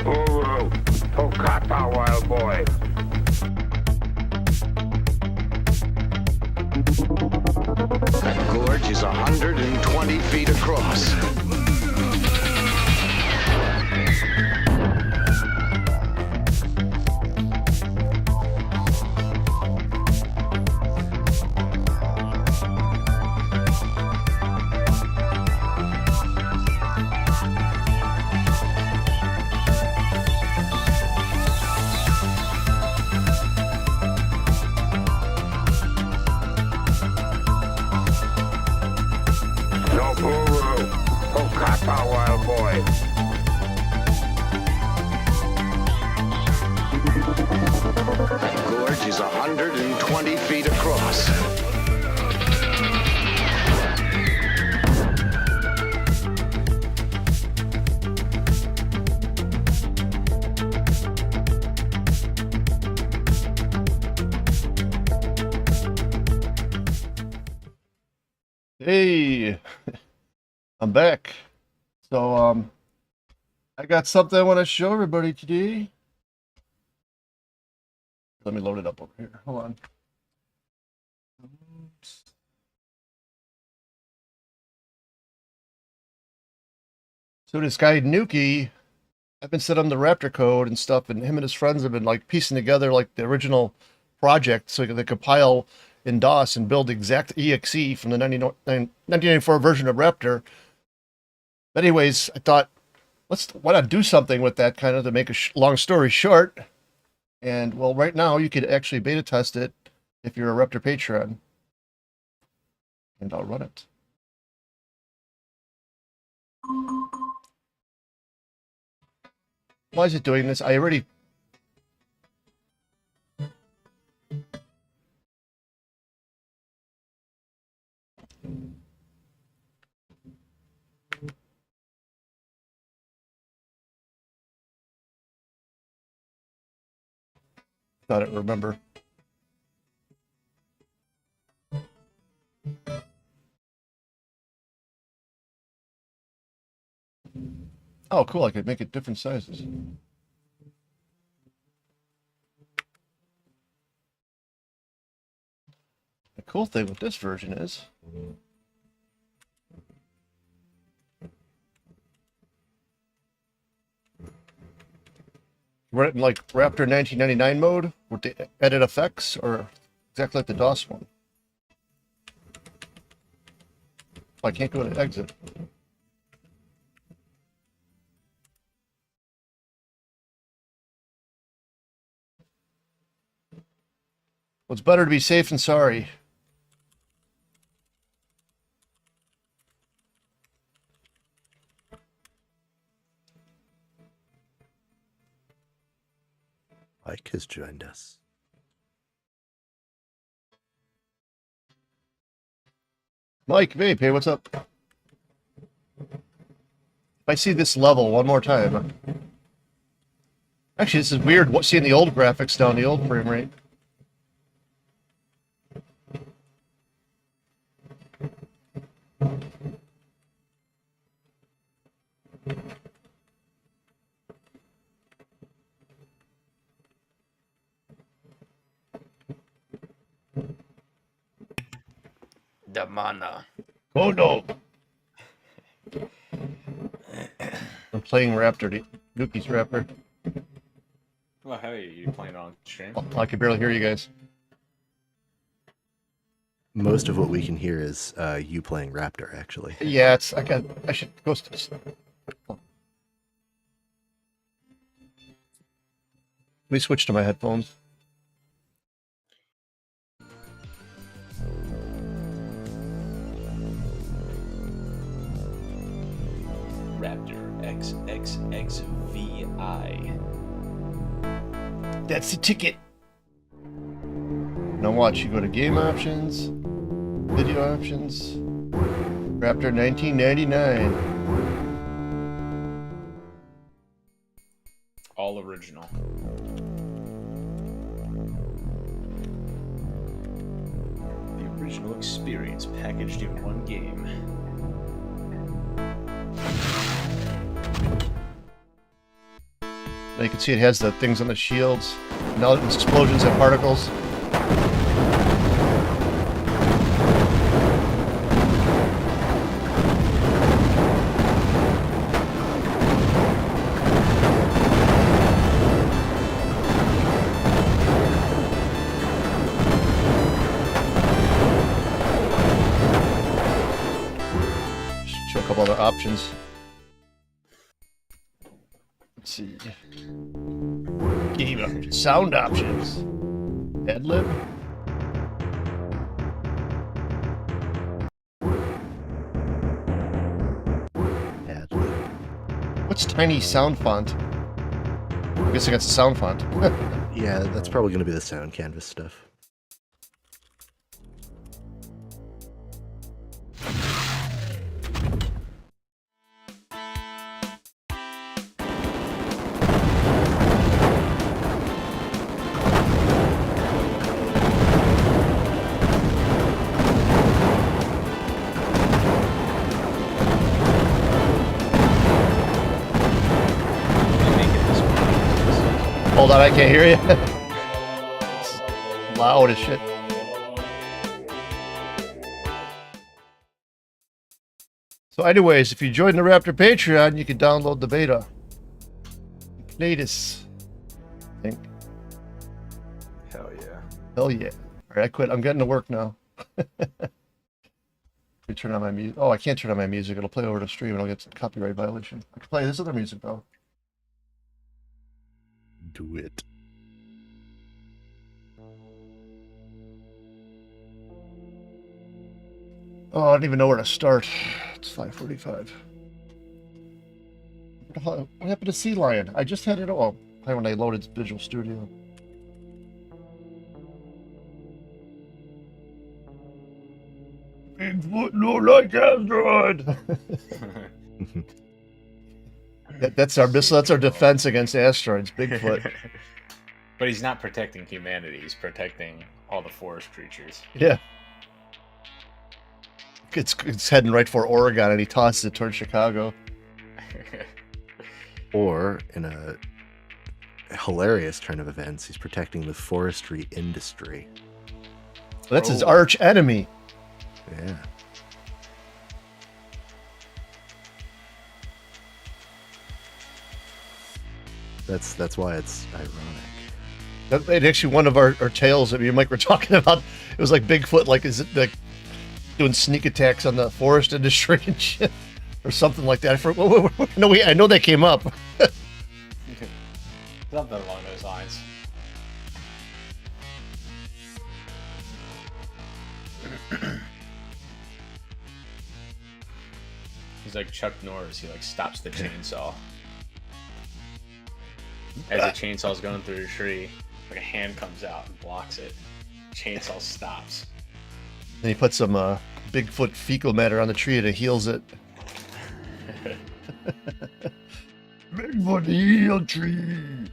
Uru, Tokata, wild boy. That gorge is 120 feet across. No Uru, Tokata, wild boy. That gorge is 120 feet across. Hey, I'm back. So, I got something I want to show everybody today. Let me load it up over here. Hold on. So this guy Nuke, I've been sending him the Raptor code and stuff, and him and his friends have been like piecing together like the original project so they compile in DOS and build the exact EXE from the 1994 version of Raptor. But anyways, I thought, why not do something with that kind of to make a long story short. And well, right now you could actually beta test it if you're a Raptor patron. And I'll run it. Why is it doing this? I already... Thought I'd remember. Oh, cool. I could make it different sizes. The cool thing with this version is run it in like Raptor 1999 mode with the edit effects, or exactly like the DOS one. I can't go to exit. Well, it's better to be safe than sorry. Mike has joined us. Mike, Vape, hey, what's up? If I see this level one more time. Actually, this is weird seeing the old graphics down, the old frame rate. The mana. Oh no! I'm playing Raptor, Nuke's Raptor. Well, hey, you playing on stream? I can barely hear you guys. Most of what we can hear is you playing Raptor, actually. Yeah, I should go. Let me switch to my headphones. Raptor XXXVI. That's the ticket. Now watch, you go to game options, video options, Raptor 1999. All original. The original experience packaged in one game. Now you can see it has the things on the shields. Now it's explosions and particles. Show a couple other options. Let's see. Game options. Sound options. Ad-lib. Ad-lib. What's tiny sound font? I'm guessing that's a sound font. Yeah, that's probably going to be the sound canvas stuff. Hold on, I can't hear you. It's loud as shit. So anyways, if you join the Raptor Patreon, you can download the beta. Play this. I think. Hell yeah. Hell yeah. Alright, I quit. I'm getting to work now. Let me turn on my music. Oh, I can't turn on my music. It'll play over the stream and I'll get a copyright violation. I can play this other music though. Do it. Oh, I don't even know where to start. It's 5:45. What happened to Sea Lion? I just had it all. Probably when I loaded Visual Studio. Bigfoot look like asteroid. That's our missile. That's our defense against asteroids. Bigfoot. But he's not protecting humanity. He's protecting all the forest creatures. Yeah. It's heading right for Oregon, and he tosses it towards Chicago. Or, in a hilarious turn of events, he's protecting the forestry industry. That's his arch enemy. Yeah. That's why it's ironic. That actually one of our tales that me and Mike were talking about. It was like Bigfoot, like is it like doing sneak attacks on the forest industry and shit, or something like that. I know that came up. Something along those lines. He's like Chuck Norris. He like stops the chainsaw. As the chainsaw's going through the tree, like a hand comes out and blocks it. Chainsaw stops. Then he puts some Bigfoot fecal matter on the tree and it heals it. Bigfoot heal tree.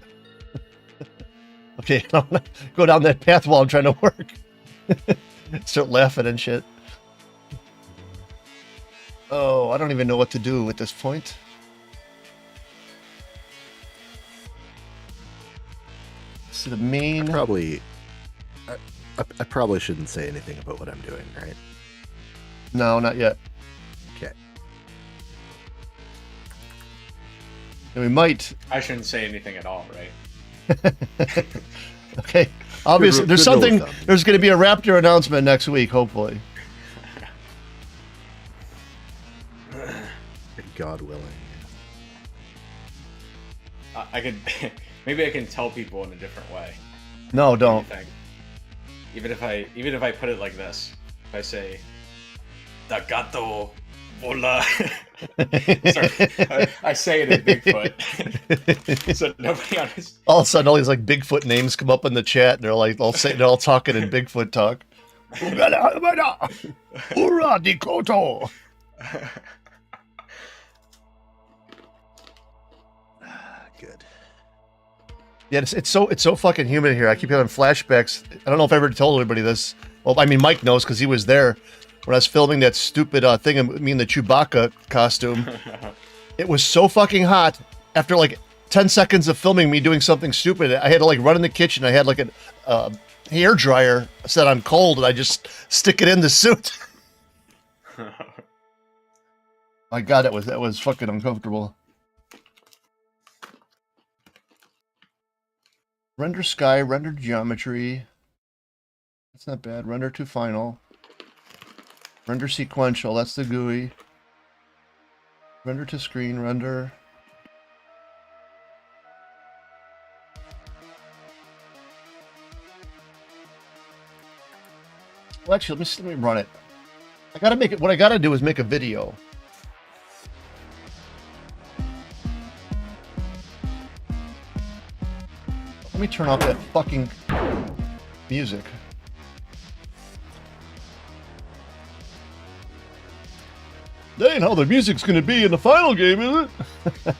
Okay, I'm gonna go down that path while I'm trying to work. Start laughing and shit. Oh, I don't even know what to do at this point. So the main... I probably shouldn't say anything about what I'm doing, right? No, not yet. Okay. And we might... I shouldn't say anything at all, right? Okay. Obviously, there's good rule of something... thumb. There's going to be a Raptor announcement next week, hopefully. God willing. I could... Maybe I can tell people in a different way. No, What do you don't. think? Even if I put it like this, if I say, "Da gato vola," sorry, I say it in Bigfoot, so nobody understands. All of a sudden, all these like Bigfoot names come up in the chat, and they're like, they're all talking in Bigfoot talk. Ura di Koto. Good. Yeah, it's so fucking humid here. I keep having flashbacks. I don't know if I ever told everybody this. Well, I mean, Mike knows because he was there when I was filming that stupid thing of me in the Chewbacca costume. It was so fucking hot. After like 10 seconds of filming me doing something stupid. I had to like run in the kitchen. I had like a hair dryer set on cold, and I just stick it in the suit. My God, that was fucking uncomfortable. Render sky, render geometry. That's not bad. Render to final. Render sequential. That's the GUI. Render to screen. Render. Well, actually, let me run it. I gotta make it. What I gotta do is make a video. Let me turn off that fucking music. That ain't how the music's gonna be in the final game, is it?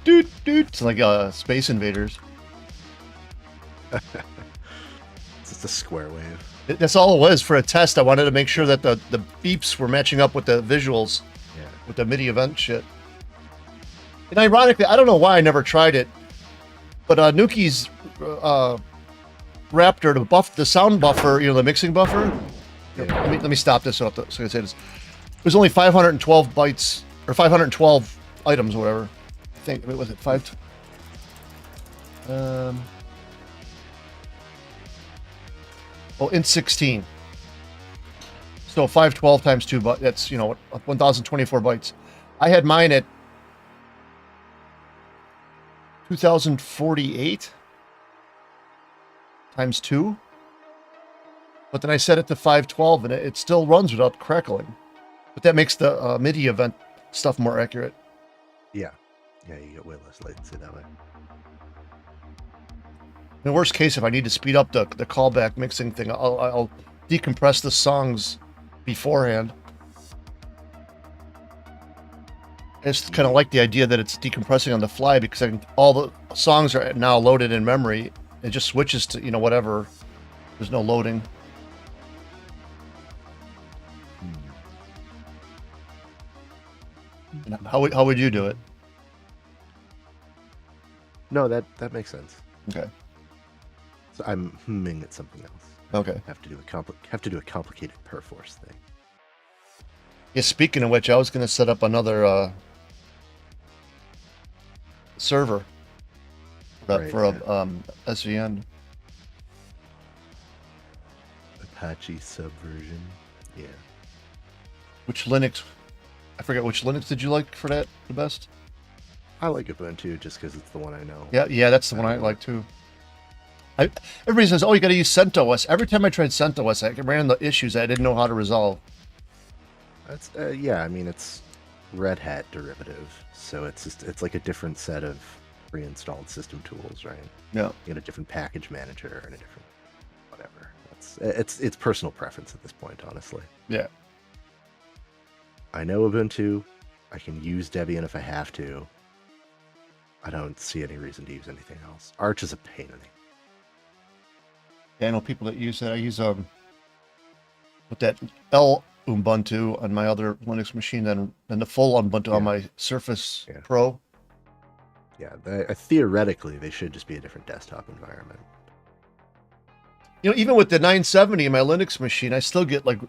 Doot doot. It's like Space Invaders. It's just a square wave. That's all it was for a test. I wanted to make sure that the beeps were matching up with the visuals, Yeah. with the MIDI event shit. And ironically, I don't know why I never tried it, but Nuke.YTK's Raptor, to buff the sound buffer, the mixing buffer. Yeah. Let me stop this so I can say this. It was only 512 bytes or 512 items, or whatever. I think was it 5? In 16. So 512 times 2, but that's 1024 bytes. I had mine at 2048 times 2. But then I set it to 512 and it still runs without crackling. But that makes the MIDI event stuff more accurate. Yeah. Yeah, you get way less latency that way. In the worst case, if I need to speed up the callback mixing thing, I'll decompress the songs beforehand. I just kind of like the idea that it's decompressing on the fly, because all the songs are now loaded in memory. It just switches to, whatever. There's no loading. How would you do it? No, that makes sense. Okay. So I'm humming at something else. Okay. Have to do a complicated perforce thing. Yeah, speaking of which, I was going to set up another server for a SVN. Apache Subversion. Yeah. Which Linux? I forget which Linux did you like for that the best? I like Ubuntu just because it's the one I know. Yeah, that's the one I like too. Everybody says, "Oh, you got to use CentOS." Every time I tried CentOS, I ran into issues I didn't know how to resolve. That's yeah. I mean, it's Red Hat derivative, so it's like a different set of pre-installed system tools, right? Yeah. You get a different package manager and a different whatever. It's personal preference at this point, honestly. Yeah. I know Ubuntu. I can use Debian if I have to. I don't see any reason to use anything else. Arch is a pain in the... Yeah, I know people that use that. I use with that L Ubuntu on my other Linux machine, and the full Ubuntu on my Surface Pro. Yeah, theoretically they should just be a different desktop environment. Even with the 970 in my Linux machine, I still get when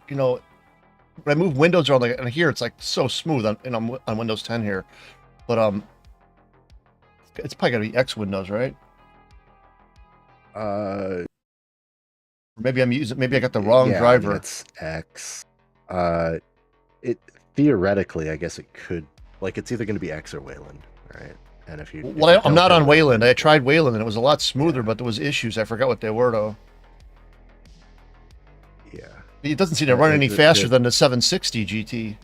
I move windows around, and here it's like so smooth on Windows 10 here, but it's probably gotta be X Windows, right? Maybe maybe I got the wrong driver. It's X. It theoretically, I guess it could, it's either going to be X or Wayland, right? And if you, I'm not on Wayland. I tried Wayland and it was a lot smoother, but there was issues. I forgot what they were though. Yeah. It doesn't seem to run any faster than the 760 GT.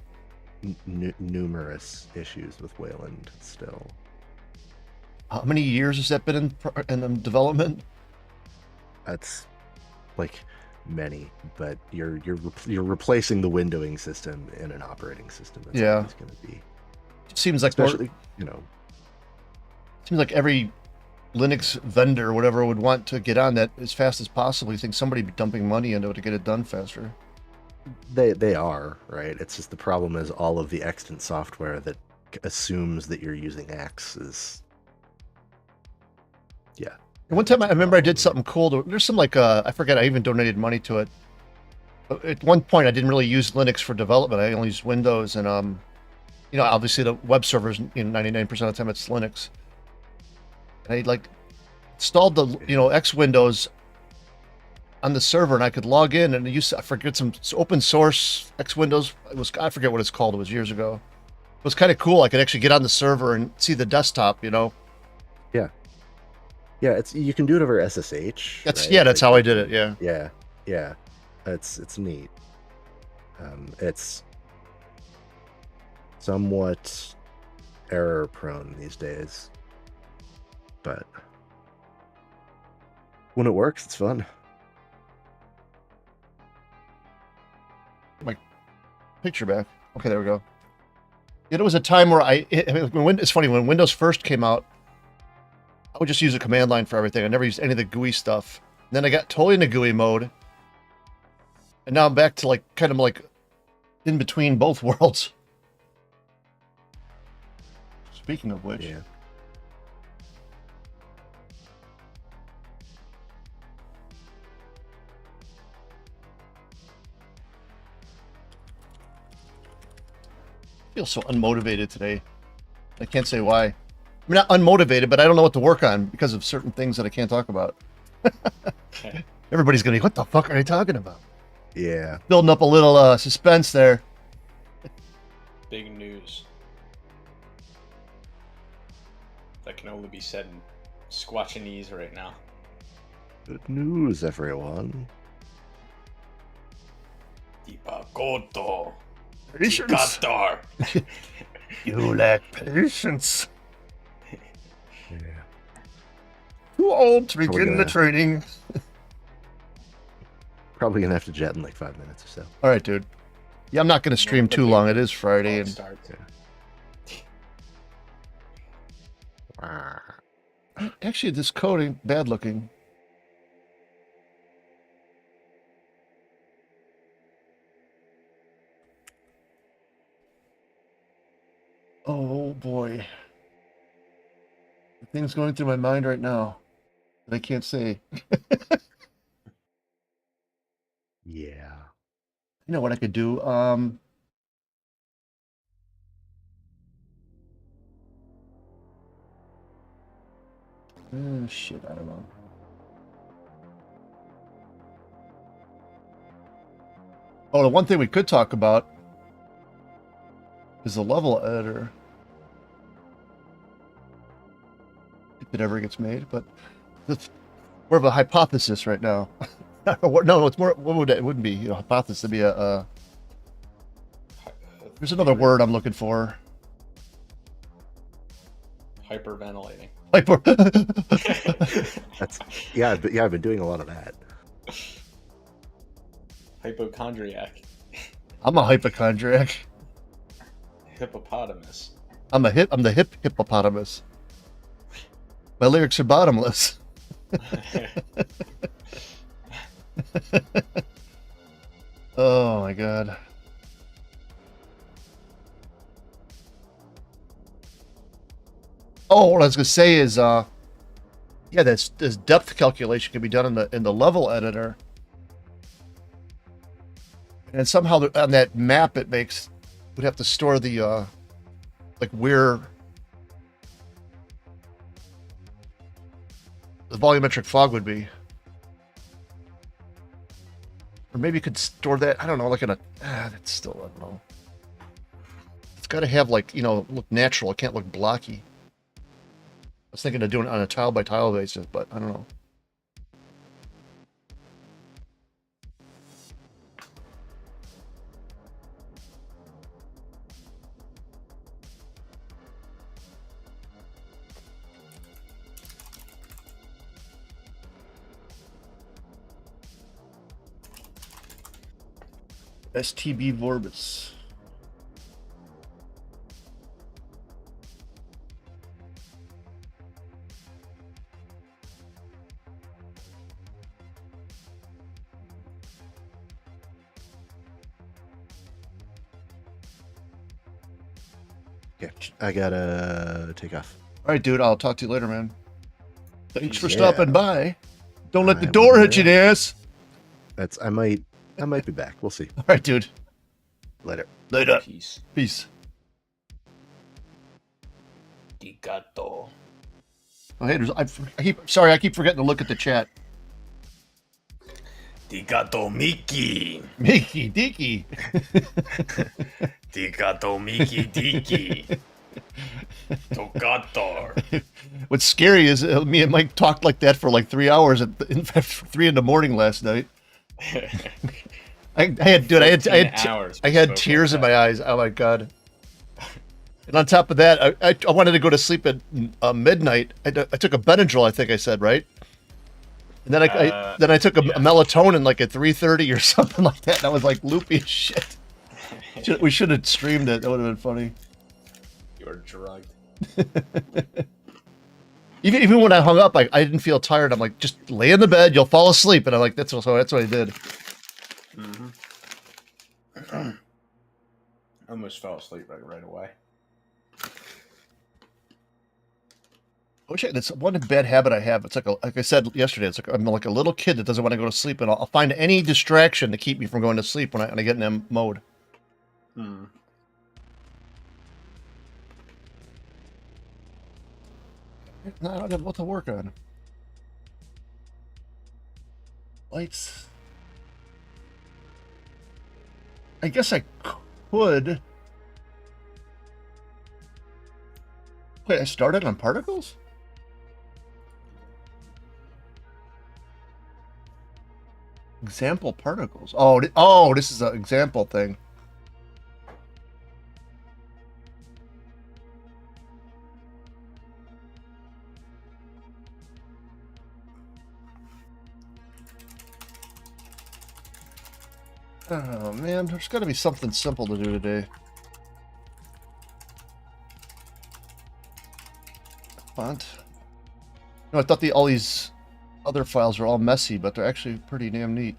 Numerous issues with Wayland still. How many years has that been in development? That's many, but you're replacing the windowing system in an operating system. That's always going to be. It seems like especially Seems like every Linux vendor or whatever would want to get on that as fast as possible. You think somebody would be dumping money into it to get it done faster? They are, right? It's just the problem is all of the extant software that like assumes that you're using X is, yeah. And one time I remember I did Problem. something cool. There's some like I forget. I even donated money to it. But at one point, I didn't really use Linux for development. I only used Windows, and you know, obviously the web servers, 99% of the time it's Linux. And I like installed the X Windows on the server, and I could log in and use I forget some open source X Windows. It was I forget what it's called. It was years ago. It was kind of cool. I could actually get on the server and see the desktop. Yeah. Yeah, you can do it over SSH. That's right? yeah. That's Like, how I did it. Yeah. Yeah, yeah. It's neat. It's somewhat error prone these days, but when it works, it's fun. My picture back. Okay, there we go. It was a time where it's funny when Windows first came out. I would just use a command line for everything. I never used any of the GUI stuff. And then I got totally into GUI mode, and now I'm back to like kind of like in between both worlds. Speaking of which, Yeah. I feel so unmotivated today. I can't say why. I'm not unmotivated, but I don't know what to work on because of certain things that I can't talk about. Okay. Everybody's gonna be, what the fuck are they talking about? Yeah. Building up a little suspense there. Big news. That can only be said in Squatchinese right now. Good news, everyone. Deepa Koto. Patience. Qatar. You lack patience. Yeah. Too old to Probably begin the gonna- training. Probably gonna have to jet in like 5 minutes or so. All right, dude. Yeah, I'm not gonna stream too long. It is Friday, and Starts. actually, this code ain't bad looking. Oh boy. The thing's going through my mind right now that I can't say. Yeah. You know what I could do? Shit, I don't know. Oh, the one thing we could talk about is the level editor. If it ever gets made, but that's more of a hypothesis right now. No, it's more. What would it? Wouldn't be hypothesis. It'd be a. There's another word I'm looking for. Hyperventilating. Hyper. That's yeah, but yeah, I've been doing a lot of that. Hypochondriac. I'm a hypochondriac. Hippopotamus. I'm the hip hippopotamus. My lyrics are bottomless. Oh my god. Oh, what I was gonna say is, yeah, this depth calculation can be done in the level editor, and somehow on that map it makes would have to store the like where the volumetric fog would be. Or maybe you could store that, I don't know, like in a, that's still, I don't know. It's got to have like, look natural. It can't look blocky. I was thinking of doing it on a tile by tile basis, but I don't know. STB Vorbis. Yeah, I gotta take off. All right, dude. I'll talk to you later, man. Thanks for Yeah. stopping by. Don't let the I door wouldn't hit you in the ass. That's I might be back. We'll see. All right, dude. Later. Later. Peace. Peace. Di gatto. Oh, hey, I keep forgetting to look at the chat. Di gatto Mickey. Mickey Deaky. Di gatto Mickey Dicky. Tocator. What's scary is me and Mike talked like that for like 3 hours at 3 in the morning last night. I had tears in my eyes. Oh my god! And on top of that, I wanted to go to sleep at midnight. I took a Benadryl, I think I said, right? And then I took a melatonin like at 3:30 or something like that. And I was like loopy as shit. We should have streamed it. That would have been funny. You were drugged. Even when I hung up, I didn't feel tired. I'm like, just lay in the bed, you'll fall asleep. And I'm like, that's what I did. Mm-hmm. I almost fell asleep right away. It's one bad habit I have. It's like I said yesterday. It's like I'm like a little kid that doesn't want to go to sleep, and I'll find any distraction to keep me from going to sleep when I get in that mode. Hmm. No, I don't have what to work on. Lights. I guess I could. Wait, I started on particles? Example particles. Oh, this is an example thing. Oh man, there's got to be something simple to do today. Font. No, I thought all these other files are all messy, but they're actually pretty damn neat.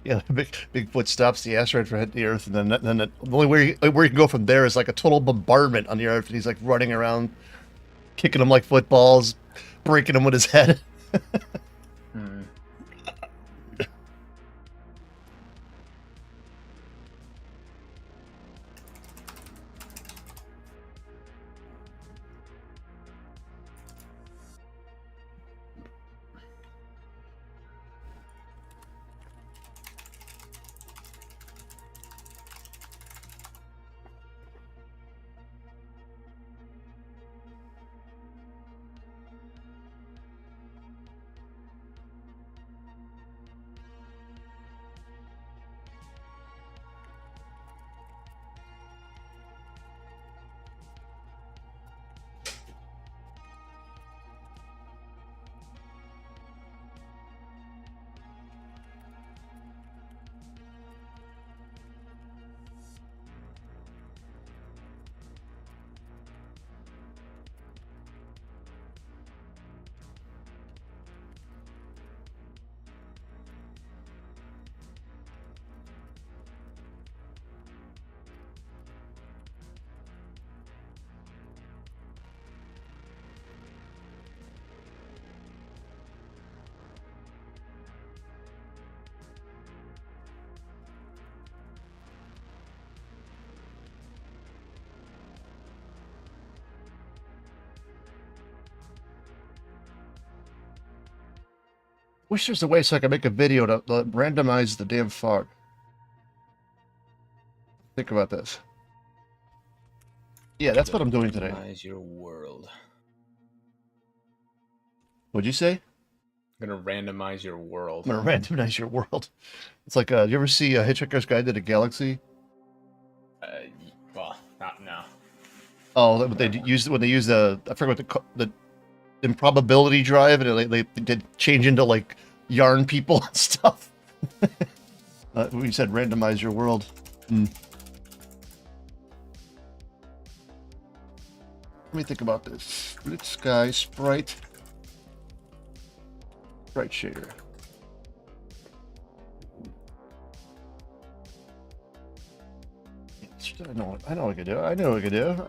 Yeah, Bigfoot stops the asteroid from hitting the Earth, and then the only where you can go from there is like a total bombardment on the Earth, and he's like running around, kicking them like footballs, breaking them with his head. Hmm. Wish there's a way so I could make a video to randomize the damn fog. Think about this. Yeah, that's what I'm doing today. Randomize your world. What'd you say? I'm gonna randomize your world. I'm gonna randomize your world. It's like, you ever see Hitchhiker's Guide to the Galaxy? Well, not now. Oh, they use when they use I forget what the improbability drive, and they did change into like yarn people and stuff. We said randomize your world. Let me think about this. Split sky, sprite shader. I know what I could do. I know what I could do.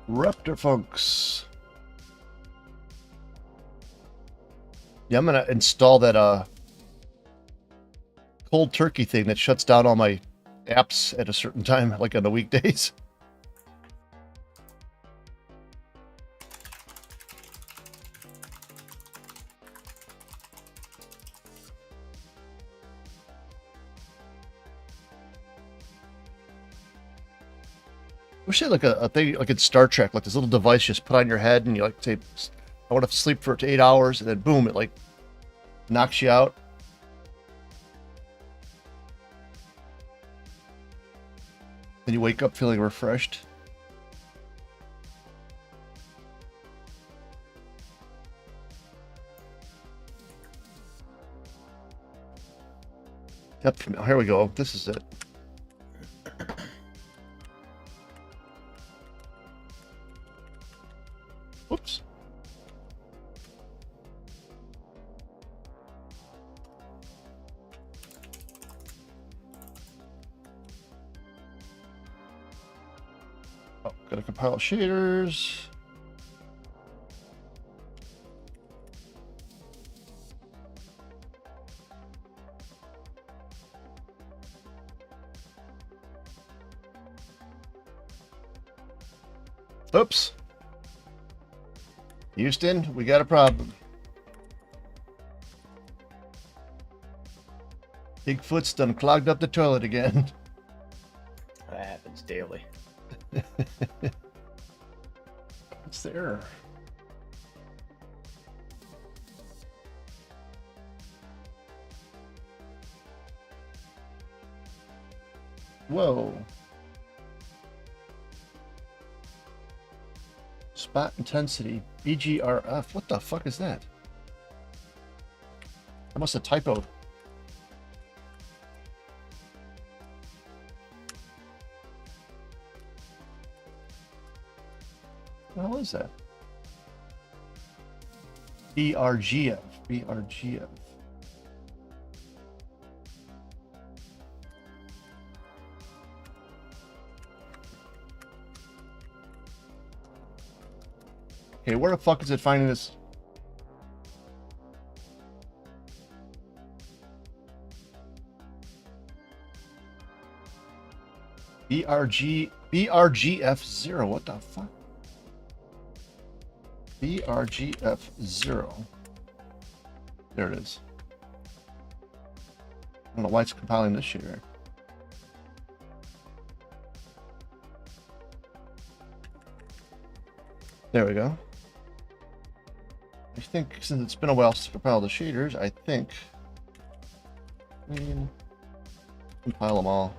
Raptor Funks. Yeah, I'm gonna install that cold turkey thing that shuts down all my apps at a certain time, like on the weekdays. Wish they had like a thing like in Star Trek, like this little device you just put on your head and you like say, I want to sleep for 8 hours, and then boom, it like knocks you out. Then you wake up feeling refreshed. Yep, here we go. This is it. Whoops. Oh, gotta compile shaders. Oops. Houston, we got a problem. Bigfoot's done clogged up the toilet again. That happens daily. What's the error? Whoa. Spot intensity, BGRF. What the fuck is that? I must have typoed. What the hell is that? BRGF. BRGF. Okay, where the fuck is it finding this? BRGF0. What the fuck? BRGF0. There it is. I don't know why it's compiling this shit here. There we go. I think since it's been a while since I compiled the shaders, I think we can compile them all.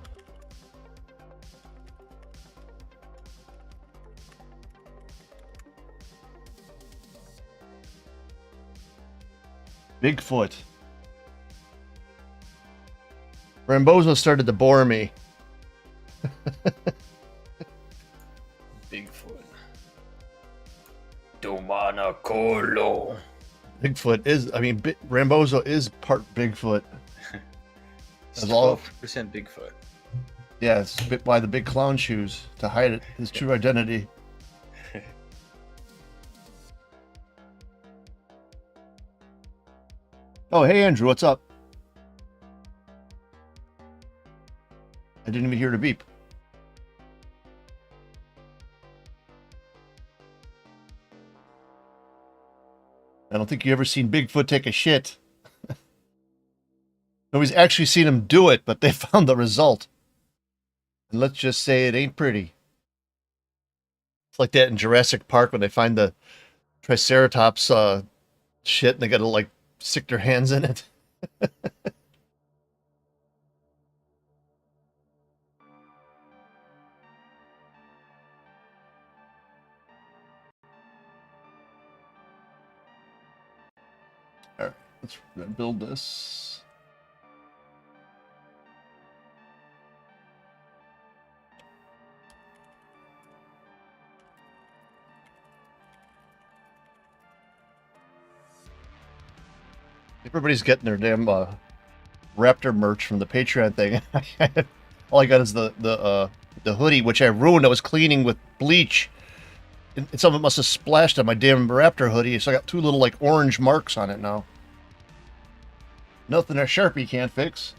Bigfoot. Rambozo started to bore me. Bigfoot. Domana Colo. Bigfoot is, I mean, Rambozo is part Bigfoot. It's 12% Bigfoot. Yeah, it's bit by the big clown shoes to hide it, his true identity. Oh, hey, Andrew, what's up? I didn't even hear the beep. I don't think you ever seen Bigfoot take a shit. Nobody's actually seen him do it, but they found the result. And let's just say it ain't pretty. It's like that in Jurassic Park when they find the Triceratops shit and they gotta like stick their hands in it. Alright, let's build this. Everybody's getting their damn Raptor merch from the Patreon thing. All I got is the hoodie, which I ruined. I was cleaning with bleach, and some of it must have splashed on my damn Raptor hoodie. So I got two little like orange marks on it now. Nothing a Sharpie can't fix.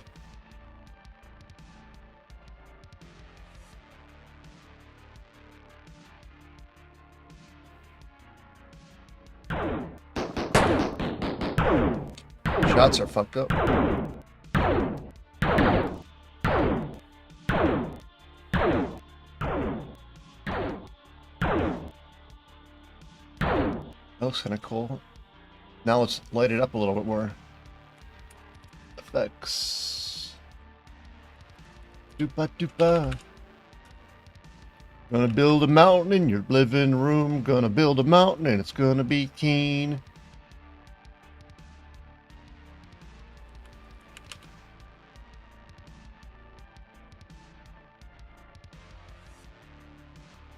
Shots are fucked up. That looks kind of cool. Now let's light it up a little bit more. Effects. Doopa doopa. Gonna build a mountain in your living room. Gonna build a mountain and it's gonna be keen.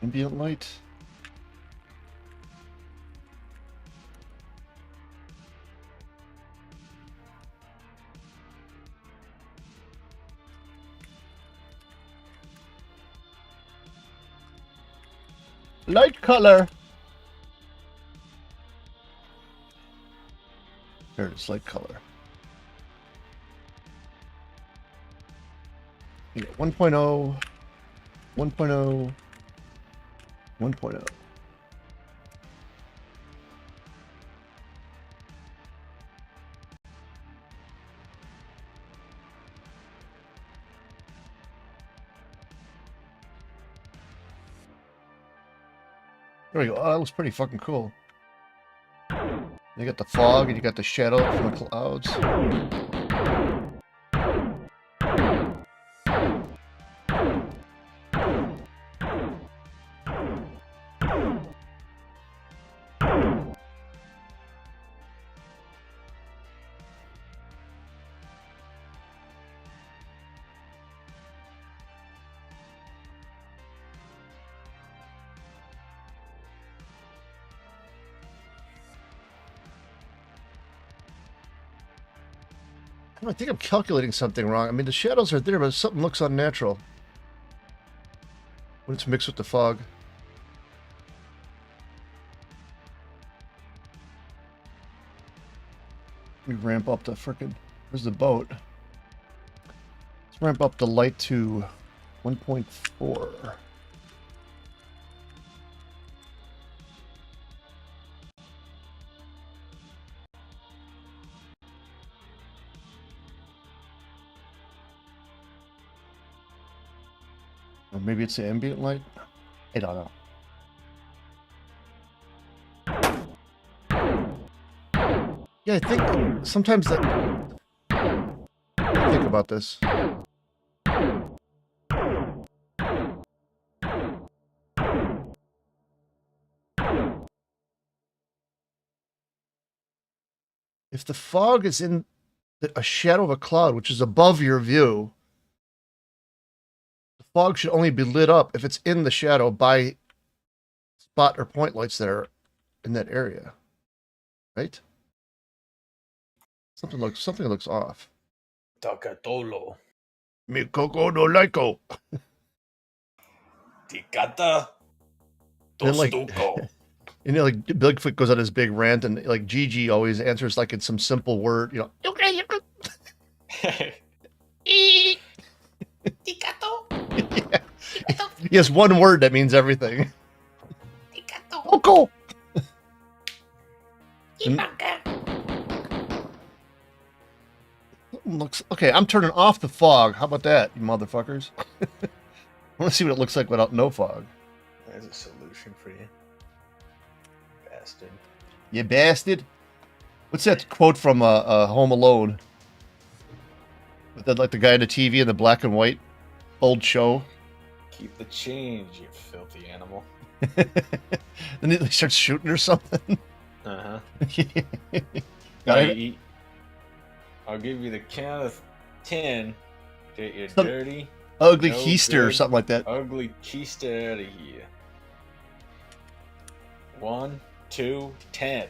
Ambient light. Light color. There it is, light color. You got 1.0, 1.0, 1.0. There we go. Oh, that looks pretty fucking cool. You got the fog and you got the shadow from the clouds. I think I'm calculating something wrong. I mean, the shadows are there, but something looks unnatural when it's mixed with the fog. Let me ramp up the frickin'... Where's the boat? Let's ramp up the light to 1.4. Or maybe it's the ambient light? I don't know. Yeah, I think sometimes that... Think about this. If the fog is in a shadow of a cloud, which is above your view, the fog should only be lit up if it's in the shadow by spot or point lights that are in that area. Right? Something looks off. Takatolo. Mi coco no laico. Tikata. And like, Tostuco. and like Bigfoot goes on his big rant, and like Gigi always answers like in some simple word, you know. Okay. Tikato. Yeah. He has one word that means everything. Tikato. Coco. Looks okay. I'm turning off the fog. How about that, you motherfuckers? I want to see what it looks like without no fog. There's a solution for you, bastard. You bastard. What's that quote from Home Alone? With that, like the guy on the TV in the black and white old show. Keep the change, you filthy animal. And he starts shooting or something. Uh-huh. Got it? I'll give you the count of 10. Get your Some dirty, ugly no keister or good, something like that. ugly keister out of here. 1, 2, 10.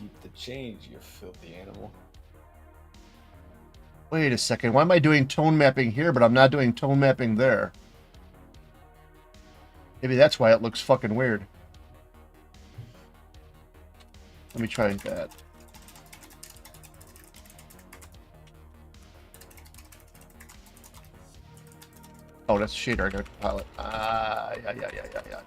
Keep the change, you filthy animal. Wait a second. Why am I doing tone mapping here, but I'm not doing tone mapping there? Maybe that's why it looks fucking weird. Let me try that. Oh, that's a shader. I gotta compile it. Yeah.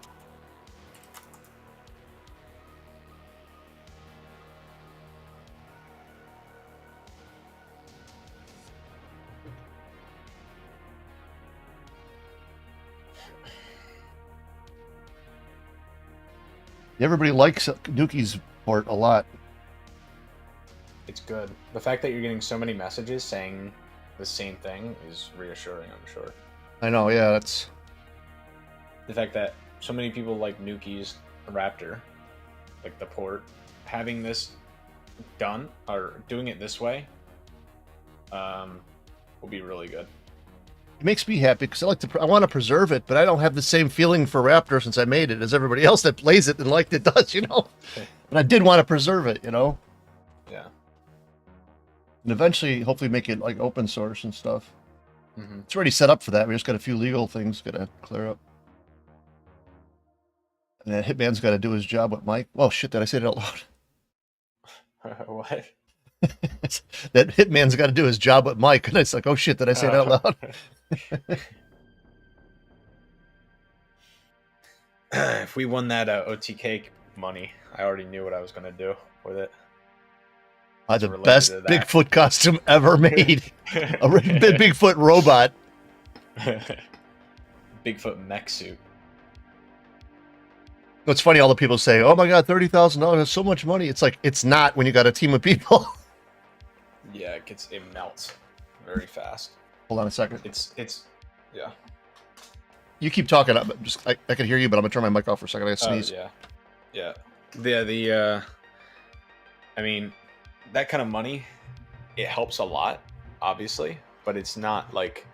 Everybody likes Nuke.YTK's port a lot. It's good. The fact that you're getting so many messages saying the same thing is reassuring, I'm sure. I know, yeah, that's... The fact that so many people like Nuke.YTK's Raptor, like the port, having this done, or doing it this way, will be really good. It makes me happy because I want to preserve it, but I don't have the same feeling for Raptor since I made it as everybody else that plays it and liked it does, you know? But I did want to preserve it, you know? Yeah. And eventually, hopefully make it like open source and stuff. Mm-hmm. It's already set up for that. We just got a few legal things gotta clear up. And then Hitman's got to do his job with Mike. Oh shit, did I say it out loud? What? That Hitman's got to do his job with Mike. And it's like, oh shit, did I say it out loud? If we won that OTK money, I already knew what I was going to do with it. The best Bigfoot costume ever made. A Bigfoot robot. Bigfoot mech suit. It's funny, all the people say, oh my god, $30,000, that's so much money. It's like, it's not when you got a team of people. Yeah, it melts very fast. Hold on a second. Yeah. You keep talking. I can hear you, but I'm gonna turn my mic off for a second. I gotta sneeze. Yeah. I mean, that kind of money, it helps a lot, obviously, but it's not like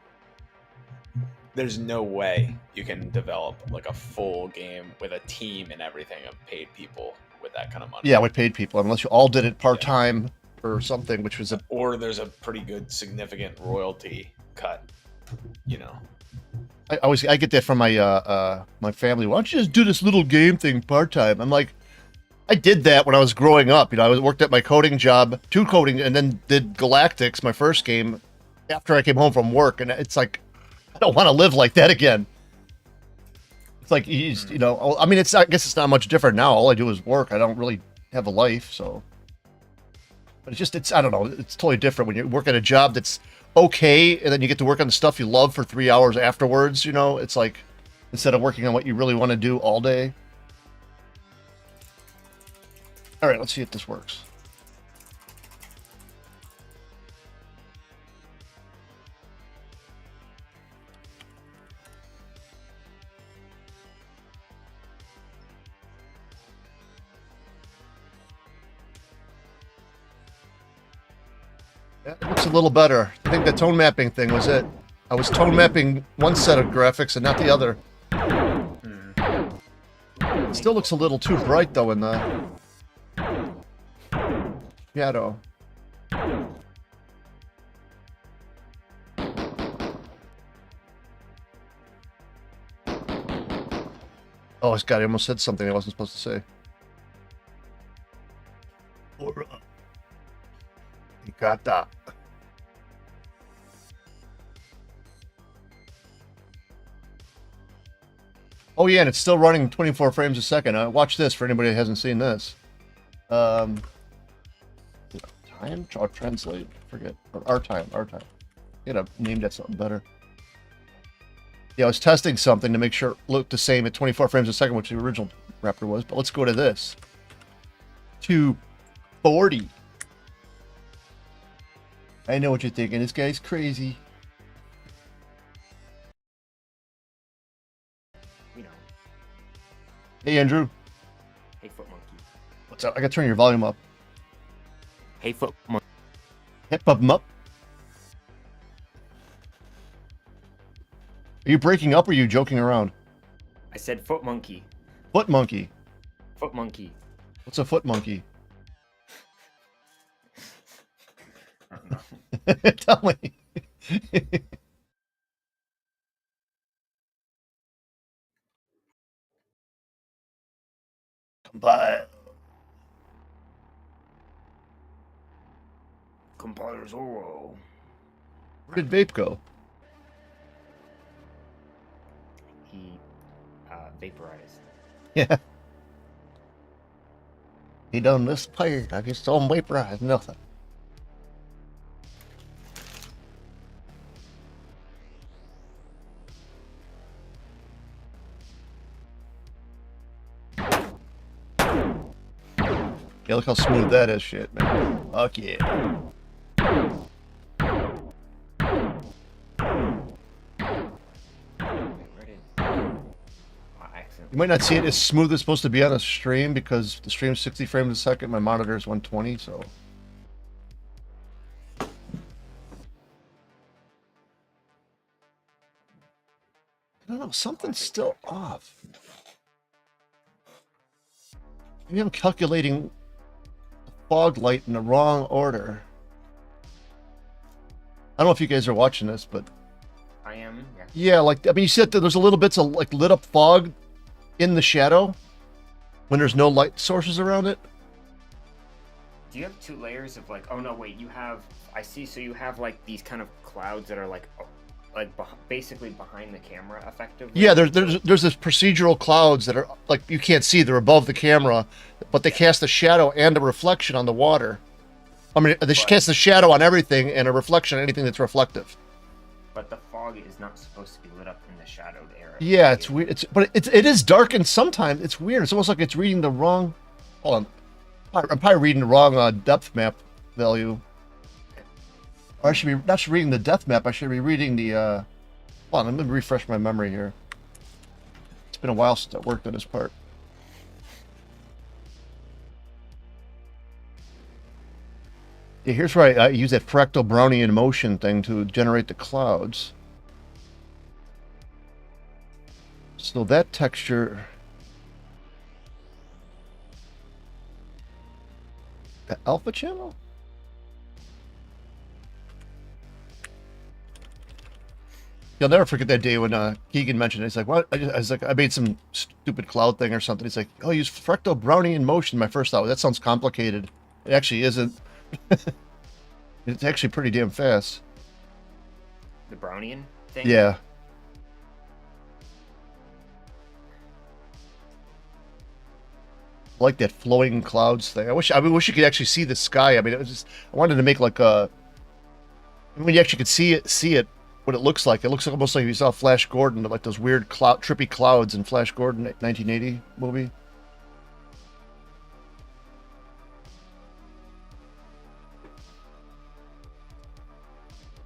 there's no way you can develop like a full game with a team and everything of paid people with that kind of money. Yeah, with paid people, unless you all did it part time or something, which was or there's a pretty good significant royalty cut, you know. I get that from my my family. Why don't you just do this little game thing part time? I'm like, I did that when I was growing up. You know, I worked at my coding job, and then did Galactics, my first game, after I came home from work, and it's like, I don't want to live like that again. It's like, you know, I mean, I guess it's not much different now. All I do is work. I don't really have a life, so. But I don't know, it's totally different when you work at a job that's okay, and then you get to work on the stuff you love for 3 hours afterwards, you know? It's like, instead of working on what you really want to do all day. All right, let's see if this works. Yeah, it looks a little better. I think the tone mapping thing was it. I was tone mapping one set of graphics and not the other. It still looks a little too bright though in the shadow. Oh, God, I almost said something I wasn't supposed to say. You got that. Oh yeah, and it's still running 24 frames a second. Watch this for anybody that hasn't seen this. Time? Or translate? Forget. Or our time. You know, named that something better. Yeah, I was testing something to make sure it looked the same at 24 frames a second, which the original Raptor was. But let's go to this. 240. I know what you're thinking. This guy's crazy. You know. Hey, Andrew. Hey, Foot Monkey. What's up? I gotta turn your volume up. Hey, Foot Monkey. Hip up 'em up. Are you breaking up or are you joking around? I said Foot Monkey. Foot monkey. Foot Monkey. What's a foot monkey? Tell me. Compile. Compiler Zorro. Where did Vape go? He vaporized. Yeah. He done disappeared. I just saw him vaporize nothing. Yeah, look how smooth that is, shit, man. Fuck yeah. Where did I accidentally? You might not see it as smooth as it's supposed to be on a stream because the stream's 60 frames a second. My monitor is 120, so. I don't know, something's still off. Maybe I'm calculating the fog light in the wrong order. I don't know if you guys are watching this, but I am. Yeah. yeah, like, I mean, you see that there's a little bits of like lit up fog in the shadow when there's no light sources around it. Do you have two layers of like? Oh no, wait. You have. I see. So you have like these kind of clouds that are like basically behind the camera, effectively. Yeah, there's this procedural clouds that are like you can't see; they're above the camera, but they cast a shadow and a reflection on the water. I mean, they cast a shadow on everything and a reflection on anything that's reflective. But the fog is not supposed to be lit up in the shadowed area. Yeah, it's weird. But it is dark, and sometimes it's weird. It's almost like it's reading the wrong. Hold on, I'm probably reading the wrong depth map value. Or I should be not reading the depth map. I should be reading the. Hold on, let me refresh my memory here. It's been a while since I worked on this part. Yeah, here's where I use that fractal Brownian motion thing to generate the clouds. So that texture... The alpha channel? You'll never forget that day when Keegan mentioned it. He's like, "What?" I was like, "I made some stupid cloud thing or something." He's like, "Oh, use fractal Brownian motion." My first thought, that sounds complicated. It actually isn't. It's actually pretty damn fast. The Brownian thing. Yeah. I like that flowing clouds thing. I wish you could actually see the sky. I mean, it was just I wanted to make like a when you actually could see it what it looks like. It looks almost like you saw Flash Gordon, like those weird trippy clouds in Flash Gordon 1980 movie.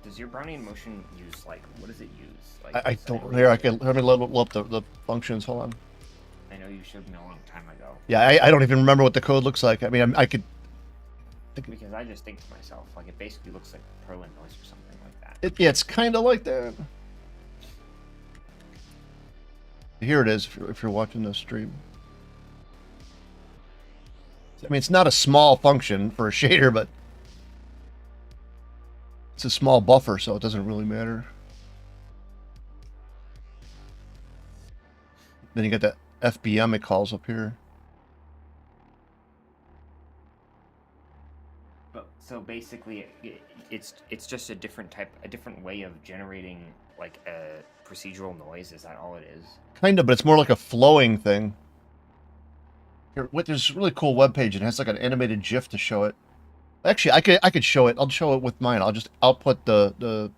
Does your Brownian motion use like what does it use? Like I don't here. I can let me level up the functions. Hold on. I know you showed me a long time ago. Yeah, I don't even remember what the code looks like. I mean, I could. Because I just think to myself, like it basically looks like Perlin noise or something like that. Yeah, it's kind of like that. Here it is if you're watching the stream. I mean, it's not a small function for a shader, but it's a small buffer, so it doesn't really matter. Then you get that FBM it calls up here. So basically, it's just a different way of generating like a procedural noise. Is that all it is? Kind of, but it's more like a flowing thing. Here, there's a really cool webpage and it has like an animated GIF to show it. Actually, I could show it. I'll show it with mine. I'll just output the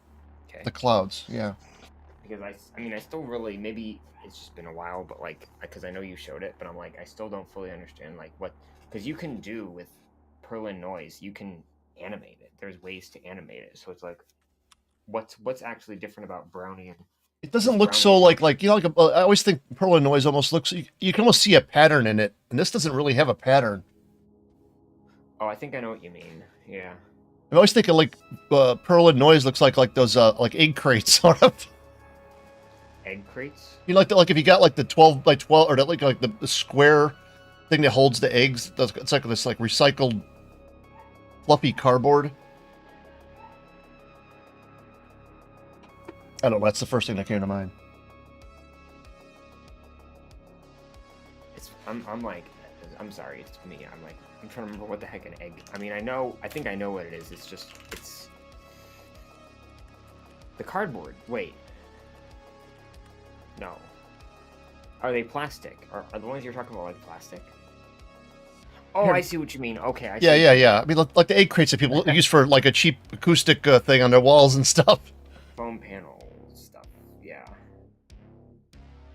clouds. Yeah. Because I mean, I still really maybe it's just been a while, but like because I know you showed it, but I'm like I still don't fully understand like what because you can do with Perlin noise, you can animate it. There's ways to animate it. So it's like, what's actually different about Brownian? It doesn't look so like you know like I always think Perlin noise almost looks you can almost see a pattern in it, and this doesn't really have a pattern. Oh, I think I know what you mean. Yeah. I always think of like Perlin noise looks like those like egg crates sort of. Egg crates. You know, like if you got like the 12 by 12 or like the square thing that holds the eggs. It's like this like recycled fluffy cardboard. I don't know. That's the first thing that came to mind. I'm like, I'm sorry, it's me. I'm like, I'm trying to remember what the heck an egg. I mean, I think I know what it is. It's the cardboard. Wait, no. Are they plastic? Are the ones you're talking about like plastic? Oh, Here. I see what you mean. Okay, I see. Yeah. I mean, like the egg crates that people use for like a cheap acoustic thing on their walls and stuff. Foam panel stuff. Yeah.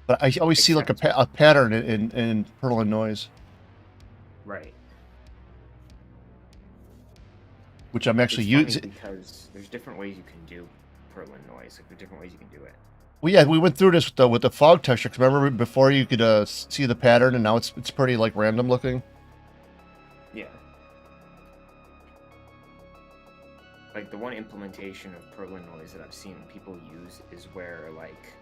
But I always see like a pattern in Pearl and Noise, Right. which I'm actually It's funny using. because there's different ways you can do Perlin noise. Like there's different ways you can do it. Well, yeah, we went through this with the fog texture. 'Cause remember before you could see the pattern, and now it's pretty like random looking. Yeah. Like the one implementation of Perlin noise that I've seen people use is where like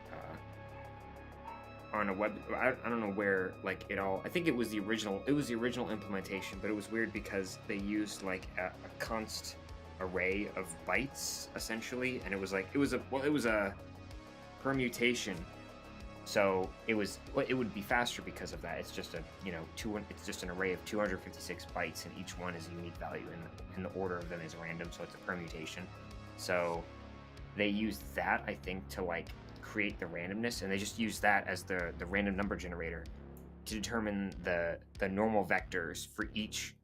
on a web, I don't know where like it all. I think it was the original implementation, but it was weird because they used like a const array of bytes essentially, and it was a permutation. So it would be faster because of that. It's just it's just an array of 256 bytes, and each one is a unique value, and the order of them is random, so it's a permutation. So they used that, I think, to like create the randomness, and they just use that as the random number generator to determine the normal vectors for each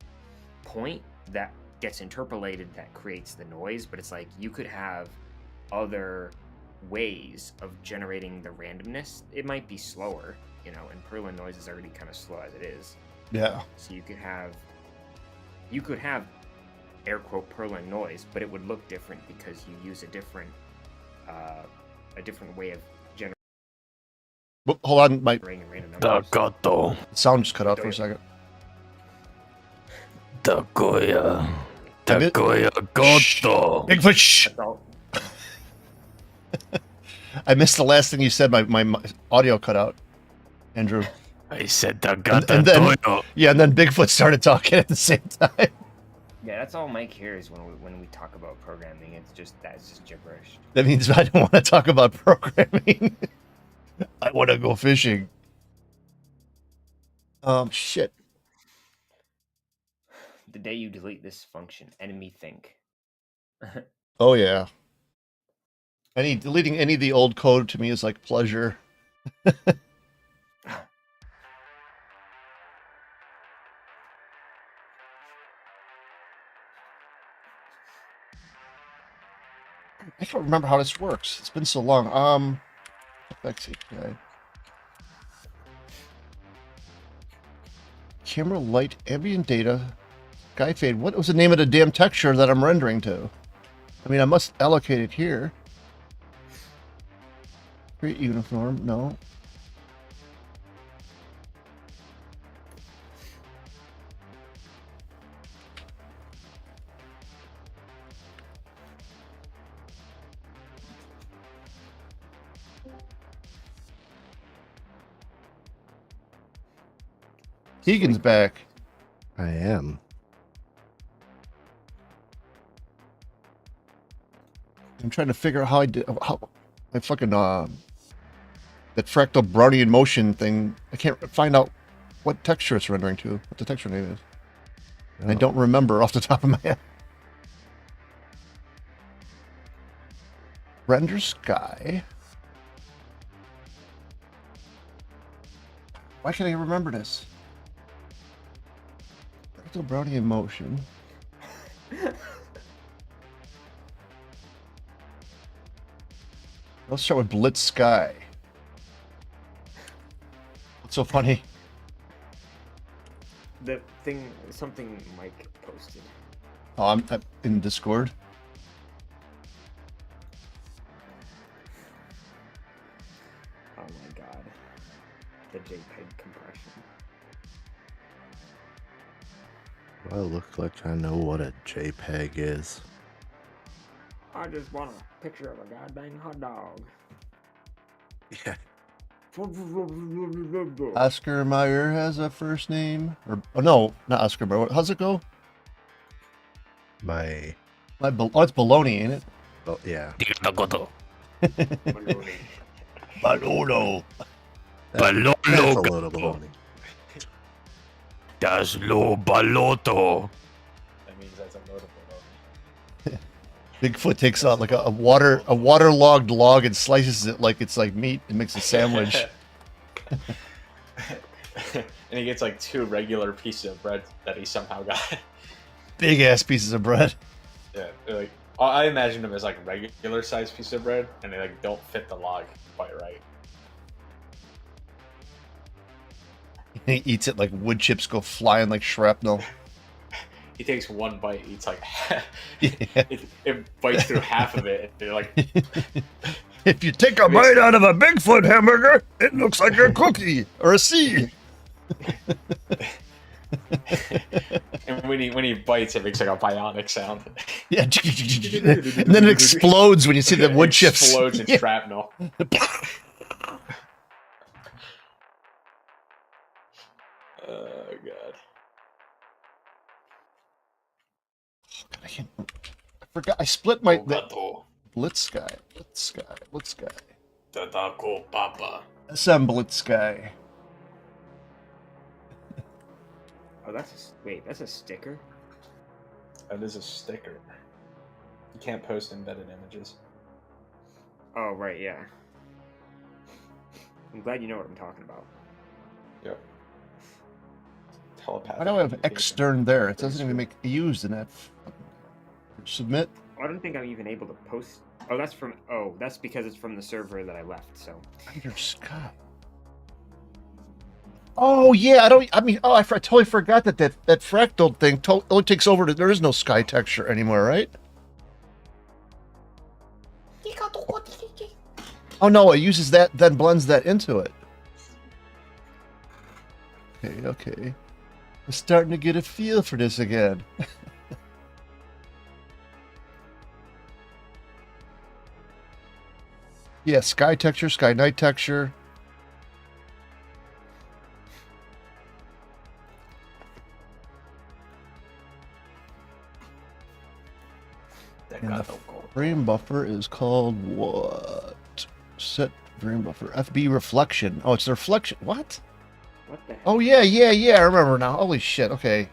point that gets interpolated that creates the noise. But it's like you could have other ways of generating the randomness. It might be slower, and Perlin noise is already kind of slow as it is. Yeah. So you could have air quote Perlin noise, but it would look different because you use a different way of generating Hold on, my a random number. sound just cut out for a second. Takoya. Shh. Bigfoot, shh. That's all. I missed the last thing you said. My audio cut out, Andrew. I said And Takata then, Toyo. yeah, and then Bigfoot started talking at the same time. Yeah, that's all Mike hears when we talk about programming. It's just gibberish. That means I don't want to talk about programming. I want to go fishing. Shit. The day you delete this function, enemy think. Oh yeah. Deleting any of the old code to me is like pleasure. I don't remember how this works. It's been so long. FX API. Camera light ambient data. Sky fade. What was the name of the damn texture that I'm rendering to? I mean, I must allocate it here. Create uniform. No. Keegan's back. I am. I'm trying to figure out how I fucking that fractal Brownian motion thing. I can't find out what texture it's rendering to. What the texture name is. And I don't remember off the top of my head. Render sky. Why can't I remember this? Fractal Brownian motion. Let's start with Blitz Sky. What's so funny? The thing, something Mike posted. Oh, I'm in Discord. Oh my god. The JPEG compression. Do I look like I know what a JPEG is? I just want a picture of a goddamn hot dog. Yeah. Oscar Mayer has a first name, or oh no, not Oscar Mayer. How's it go? My. It's baloney, ain't it? Oh, yeah. Baloney. Balolo. That's a Balolo. load of baloney. Das lo baloto. That means that's a load of baloney. Bigfoot takes out like a waterlogged log and slices it like it's like meat and makes a sandwich. And he gets like 2 regular pieces of bread that he somehow got. Big ass pieces of bread. Yeah, like I imagine them as like regular sized pieces of bread, and they like don't fit the log quite right. He eats it like wood chips go flying like shrapnel. He takes 1 bite, eats like Yeah. it bites through half of it, and you're like, If you take a bite out of a Bigfoot hamburger, it looks like a cookie or a seed. and when he bites, it makes like a bionic sound. Yeah, and then it explodes when you see the wood It chips. explodes in Yeah. shrapnel. Oh god. I forgot. I split my Gato, Blitz guy. Tadako Papa. Assemblitz guy. Oh, that's a sticker. That is a sticker. You can't post embedded images. Oh, right, yeah. I'm glad you know what I'm talking about. Yep. Telepathic. Why do I have communication. extern there? It doesn't even make used in that. Submit. I don't think I'm even able to post. Oh, that's because it's from the server that I left. So Under Sky. Oh yeah, I totally forgot that fractal thing only takes over. There is no sky texture anymore, right? Oh no, it uses that, then blends that into it. Okay. I'm starting to get a feel for this again. Yeah, sky texture, sky night texture. And the frame buffer is called what? Set frame buffer. FB reflection. Oh, it's the reflection. What? what the heck? Oh, yeah. I remember now. Holy shit. Okay.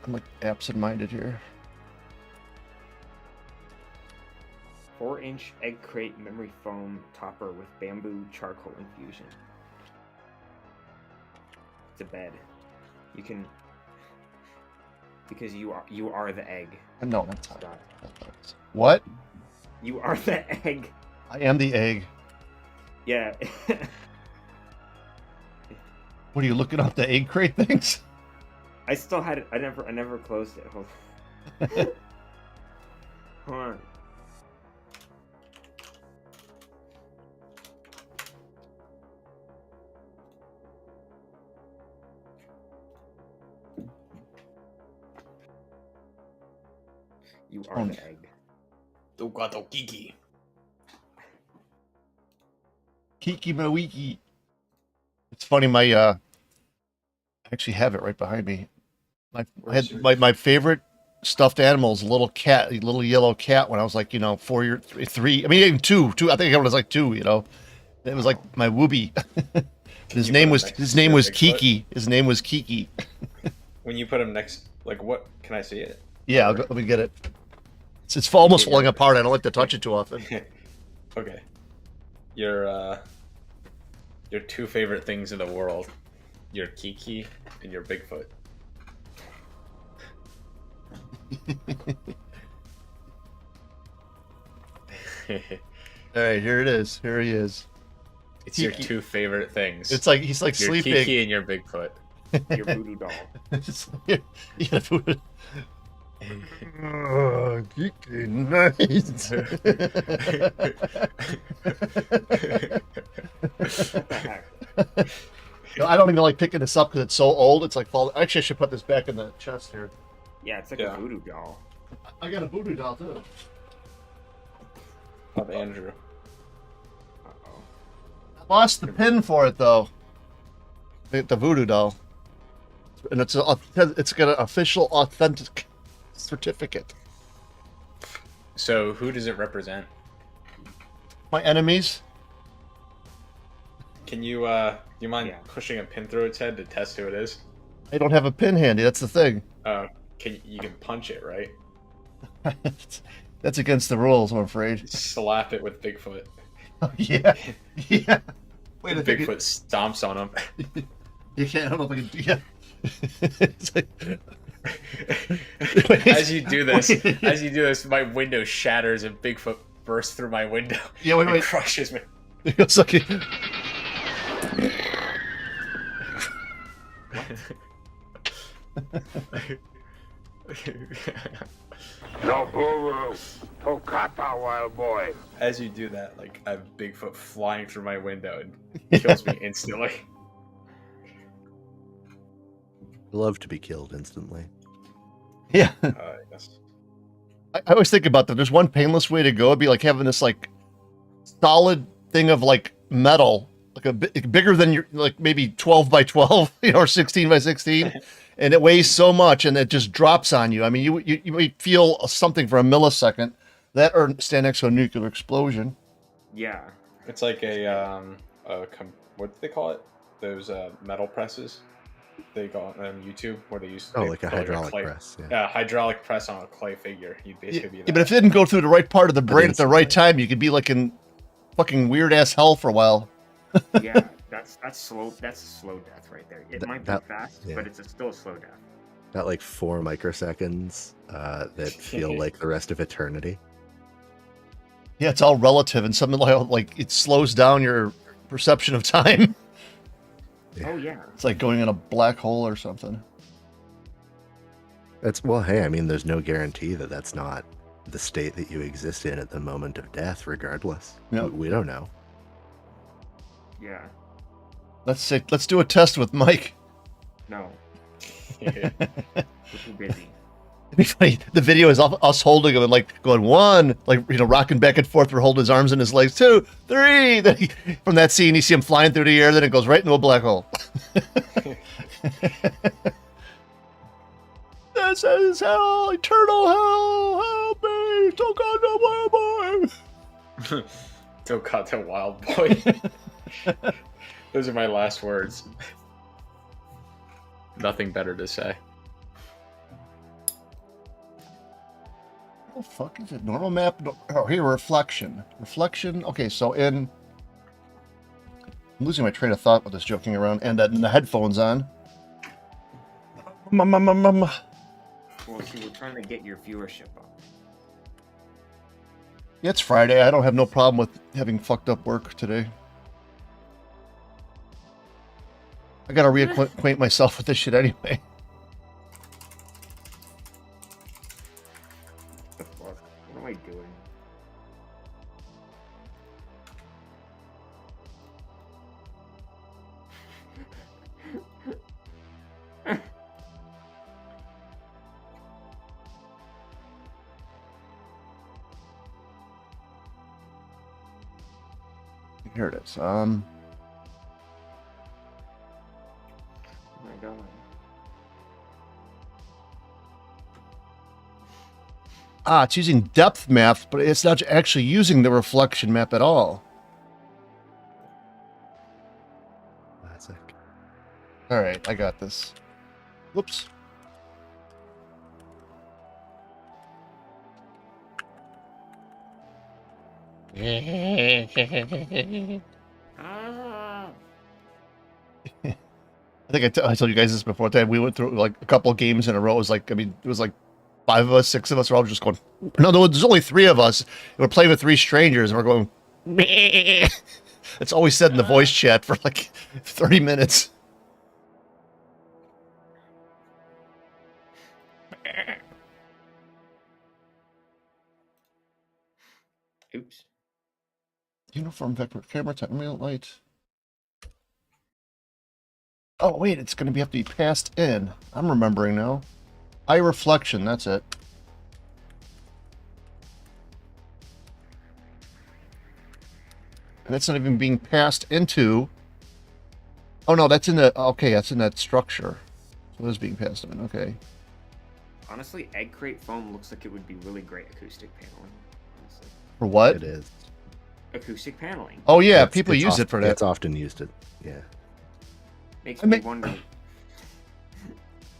I'm like absent-minded here. 4-inch egg crate memory foam topper with bamboo charcoal infusion. It's a bed. You can, because you are the egg. No, that's not. Scott. What? You are the egg. I am the egg. Yeah. What are you looking up the egg crate things? I still had it. I never closed it. Hold on. Hold on. You are the egg. Dugato Kiki. Kiki Mawiki. It's funny, I actually have it right behind me. My favorite stuffed animal is a little cat, a little yellow cat when I was like, 3, I mean even two, I think I was like 2, It was like my Wooby. His name was Kiki. His name was Kiki. When you put him next, like, what? Can I see it? Yeah, let me get it. It's almost falling apart. I don't like to touch it too often. Okay. Your 2 favorite things in the world. Your Kiki and your Bigfoot. All right, here it is. Here he is. It's your 2 favorite things. It's like he's like your sleeping. Kiki and your Bigfoot. Your voodoo doll. Yeah, food. Oh, Kiki, nice. What the heck? I don't even like picking this up because it's so old. It's like falling. Actually, I should put this back in the chest here. Yeah, it's like Yeah. a voodoo doll. I got a voodoo doll too. Of Andrew. Uh-oh. I lost the pin for it though. The voodoo doll, and it's got an official authentic certificate. So who does it represent? My enemies. Can you you mind Yeah. pushing a pin through its head to test who it is? I don't have a pin handy. That's the thing. You can punch it, right? That's against the rules, I'm afraid. Slap it with Bigfoot. Oh, yeah. Yeah. Wait, I think Bigfoot stomps on him. you can't. I don't know if I can do. Yeah. It's like, As you do this, my window shatters and Bigfoot bursts through my window. Yeah, wait, and wait. crushes me. It's like. No guru. Tokata, wild boy. As you do that, like I have Bigfoot flying through my window and kills me instantly. I love to be killed instantly. Yeah. Yes. I always think about that. There's one painless way to go. It'd be like having this like solid thing of like metal, like a bit bigger than your like maybe 12 by 12, or 16 by 16, and it weighs so much and it just drops on you. I mean, you might feel something for a millisecond. That or stand next to a nuclear explosion. Yeah. It's like what do they call it? Those metal presses they go on YouTube where they use Like a put hydraulic clay, press. Yeah. Yeah, hydraulic press on a clay figure. You'd basically be that. Yeah, but if it didn't go through the right part of the brain at the right instantly. time, you could be like in fucking weird ass hell for a while. Yeah. That's slow. That's a slow death right there. It might be that- fast, yeah. but it's still a slow death. That like 4 microseconds that feel like the rest of eternity. Yeah, it's all relative, and something like it slows down your perception of time. Yeah. Oh yeah. It's like going in a black hole or something. Well, hey, I mean, there's no guarantee that that's not the state that you exist in at the moment of death, regardless. Yeah. We don't know. Yeah. Let's do a test with Mike. No. Yeah. We're too busy. It'd be funny. The video is us holding him and like going 1, like rocking back and forth. We're holding his arms and his legs. 2, 3. Then from that scene, you see him flying through the air. Then it goes right into a black hole. This is hell, eternal hell. Help me! Don't go no more, boy. Tokata Wild Boy. Those are my last words. Nothing better to say. What the fuck is it? Normal map? Oh, here, reflection. Reflection. Okay, so I'm losing my train of thought with this joking around, and the headphones on. Well, see, we're trying to get your viewership up. Yeah, it's Friday. I don't have no problem with having fucked up work today. I gotta reacquaint myself with this shit anyway. The fuck? What am I doing? Here it is. Oh my god. It's using depth map, but it's not actually using the reflection map at all. Classic. All right, I got this. Whoops. Ah. I think I told you guys this before. We went through like a couple of games in a row. It was like, I mean, it was like 5 of us, 6 of us are all just going. No, there's only 3 of us. We're playing with 3 strangers, and we're going. It's always said in the voice chat for like 30 minutes. Oops. Uniform vector camera time real light. Oh wait, it's gonna have to be passed in. I'm remembering now. Eye reflection, that's it. And that's not even being passed into. Oh no, that's in the okay, that's in that structure. So it is being passed in, okay. Honestly, egg crate foam looks like it would be really great acoustic paneling. Honestly. For what? It is. acoustic paneling. Oh yeah, It's- people it's use oft- it for that. It's often used it. Yeah. Makes I me mean- wonder.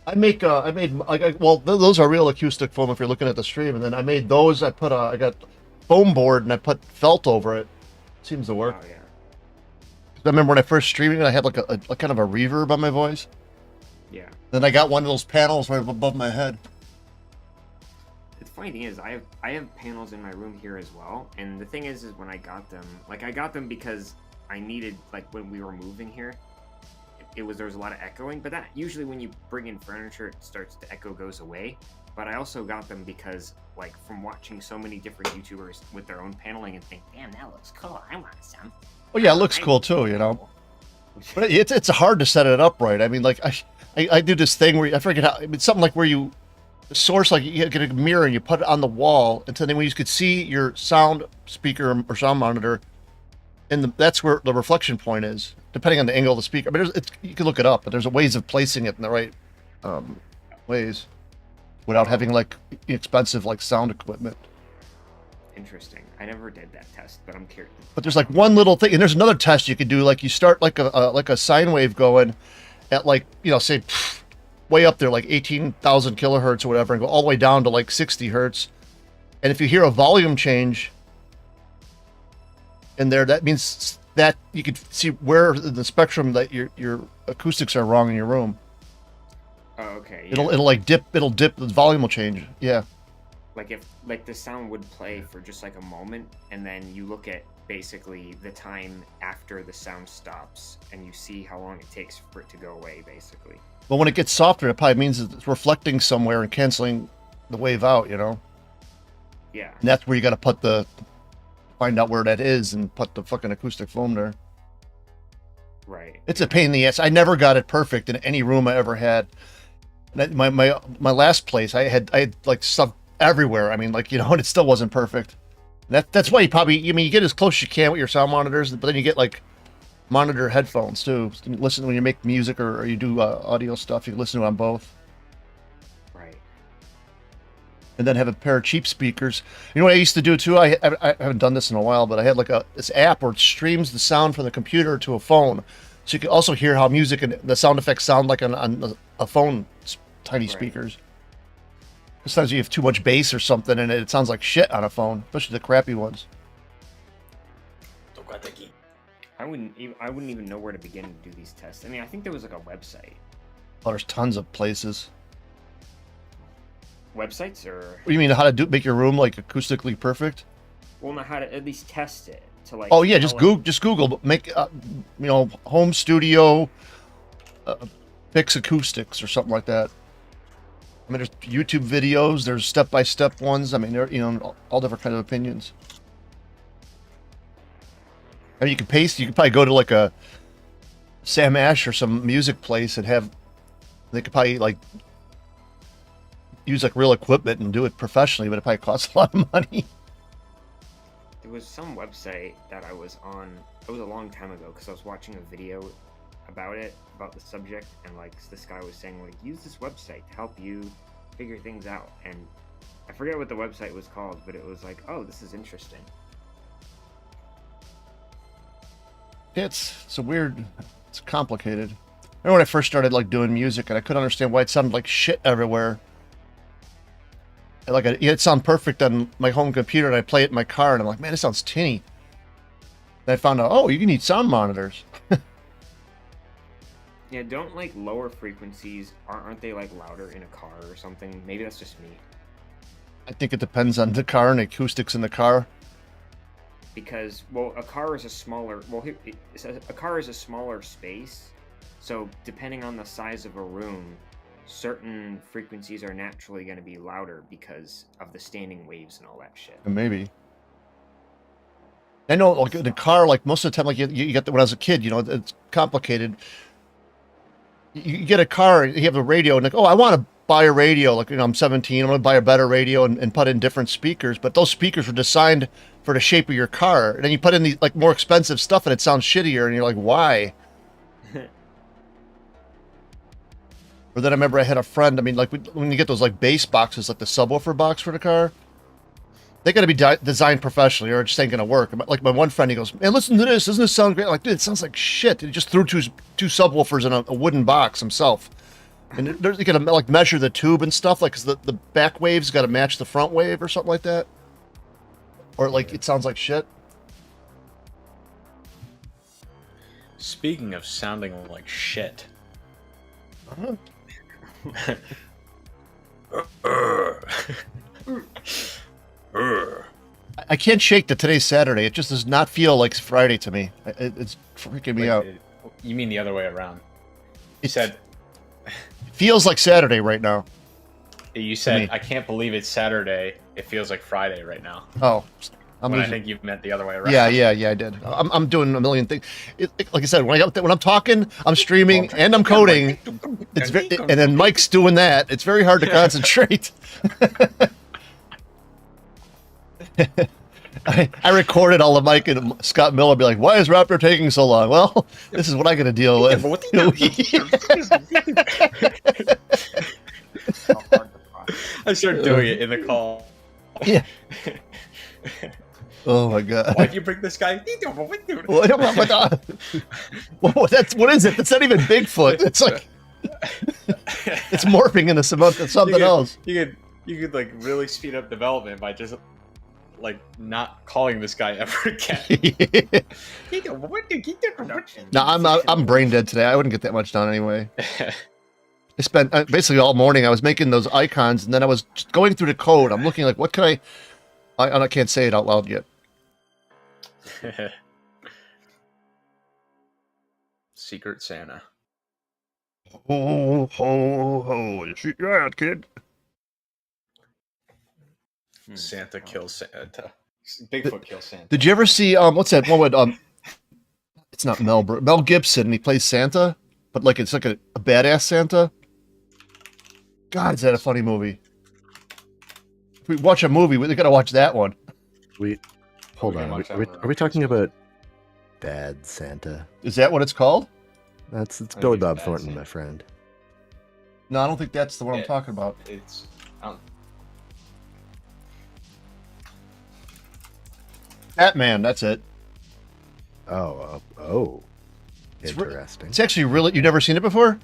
I made well, those are real acoustic foam if you're looking at the stream, and then I made those. I got foam board and I put felt over it. Seems to work. Oh yeah. I remember when I first streamed it, I had like a kind of a reverb on my voice. Yeah. Then I got one of those panels right above my head. The funny thing is, I have panels in my room here as well, and the thing is when I got them, like I got them because I needed, like when we were moving here, there was a lot of echoing. But that usually when you bring in furniture, it starts the echo goes away. But I also got them because like from watching so many different YouTubers with their own paneling and think, damn, that looks cool. I want some. Well, yeah, it looks cool too, you know. But it's hard to set it up right. I mean, like I do this thing where I forget how. I mean, something like where you source, like you get a mirror and you put it on the wall, and then when you could see your sound speaker or sound monitor, and that's where the reflection point is, depending on the angle of the speaker. I mean, you can look it up, but there's ways of placing it in the right ways without having like expensive like sound equipment. Interesting. I never did that test, but I'm curious. But there's like one little thing, and there's another test you could do. Like you start like a sine wave going at like, you know, say way up there, like 18,000 kilohertz or whatever, and go all the way down to like 60 hertz. And if you hear a volume change in there, that means that you could see where in the spectrum that your acoustics are wrong in your room. Oh, okay. Yeah. It'll like dip. It'll dip. The volume will change. Yeah. Like if like the sound would play for just like a moment, and then you look at basically the time after the sound stops, and you see how long it takes for it to go away, basically. But when it gets softer, it probably means it's reflecting somewhere and canceling the wave out. You know. Yeah. And that's where you got to find out where that is and put the fucking acoustic foam there. Right. It's a pain in the ass. I never got it perfect in any room I ever had. My last place, I had like stuff everywhere. I mean, like, you know, and it still wasn't perfect. That's why you mean, you get as close as you can with your sound monitors, but then you get like monitor headphones too. So you listen when you make music or you do audio stuff. You can listen to it on both. Right. And then have a pair of cheap speakers. You know what I used to do too? I haven't done this in a while, but I had like this app where it streams the sound from the computer to a phone, so you can also hear how music and the sound effects sound like on a phone, tiny speakers. Sometimes you have too much bass or something, and it sounds like shit on a phone, especially the crappy ones. I wouldn't even know where to begin to do these tests. I mean, I think there was like a website. Oh, there's tons of places. Websites or What do you mean, how to make your room like acoustically perfect? well, not how to at least test it to like. Oh yeah, tell just Google, make home studio, fix acoustics or something like that. I mean, there's YouTube videos, there's step-by-step ones. I mean, there, you know, all different kinds of opinions. I mean, you could probably go to like a Sam Ash or some music place and they could probably like use like real equipment and do it professionally, but it probably costs a lot of money. There was some website that I was on. It was a long time ago because I was watching a video about the subject, and like this guy was saying like use this website to help you figure things out, and I forget what the website was called, but it was like, oh, this is interesting. It's complicated. I remember when I first started like doing music and I couldn't understand why it sounded like shit everywhere. And, like it sounded perfect on my home computer, and I play it in my car and I'm like, man, this sounds tinny. And I found out, oh, you need sound monitors. Yeah, don't like lower frequencies aren't they like louder in a car or something? Maybe that's just me. I think it depends on the car and the acoustics in the car. Because well, a car is a smaller a car is a smaller space, so depending on the size of a room, certain frequencies are naturally going to be louder because of the standing waves and all that shit. Maybe. I know, like in the car, like most of the time, like you get when I was a kid, you know, it's complicated. You get a car and you have a radio, and like, oh, I want to buy a radio. Like, you know, I'm 17, I'm going to buy a better radio and put in different speakers. But those speakers were designed for the shape of your car. And then you put in these like more expensive stuff, and it sounds shittier. And you're like, why? Or then I remember I had a friend. I mean, like when you get those like bass boxes, like the subwoofer box for the car, they got to be designed professionally, or it just ain't gonna work. Like my one friend, he goes, "Man, listen to this. Doesn't this sound great?" I'm like, dude, it sounds like shit. He just threw two subwoofers in a wooden box himself, and you gotta like measure the tube and stuff, like 'cause the back wave's got to match the front wave or something like that, or like it sounds like shit. Speaking of sounding like shit. I can't shake that today's Saturday. It just does not feel like Friday to me. It's freaking me out. You mean the other way around? You said It feels like Saturday right now. You said I can't believe it's Saturday. It feels like Friday right now. Oh, I think you meant the other way around. Yeah, I did. I'm doing a million things. Like I said, when I'm talking, I'm streaming and I'm coding. And then Mike's doing that. It's very hard to concentrate. I recorded all of Mike and Scott Miller be like, "Why is Raptor taking so long?" Well, this is what I got to deal with. I started doing it in the call. Yeah. Oh my god! Why'd you bring this guy? What is it? That's not even Bigfoot. It's like it's morphing into something else. You could like really speed up development by just like not calling this guy ever again. No, I'm brain dead today. I wouldn't get that much done anyway. I spent basically all morning. I was making those icons, and then I was just going through the code. I'm looking like, what can I can't say it out loud yet. Secret Santa. Ho, ho, ho. Yeah, kid. Santa kills Santa. Bigfoot kills Santa. Did you ever see, what's that one with, it's not Mel Gibson, and he plays Santa, but like it's like a badass Santa? God, is that a funny movie? If we watch a movie, we gotta watch that one. Hold on. Are we talking about Bad Santa? Is that what it's called? It's Billy Bob Thornton, my friend. No, I don't think that's the one I'm talking about. It's Batman, that's it. Oh. Interesting. It's actually really, you've never seen it before?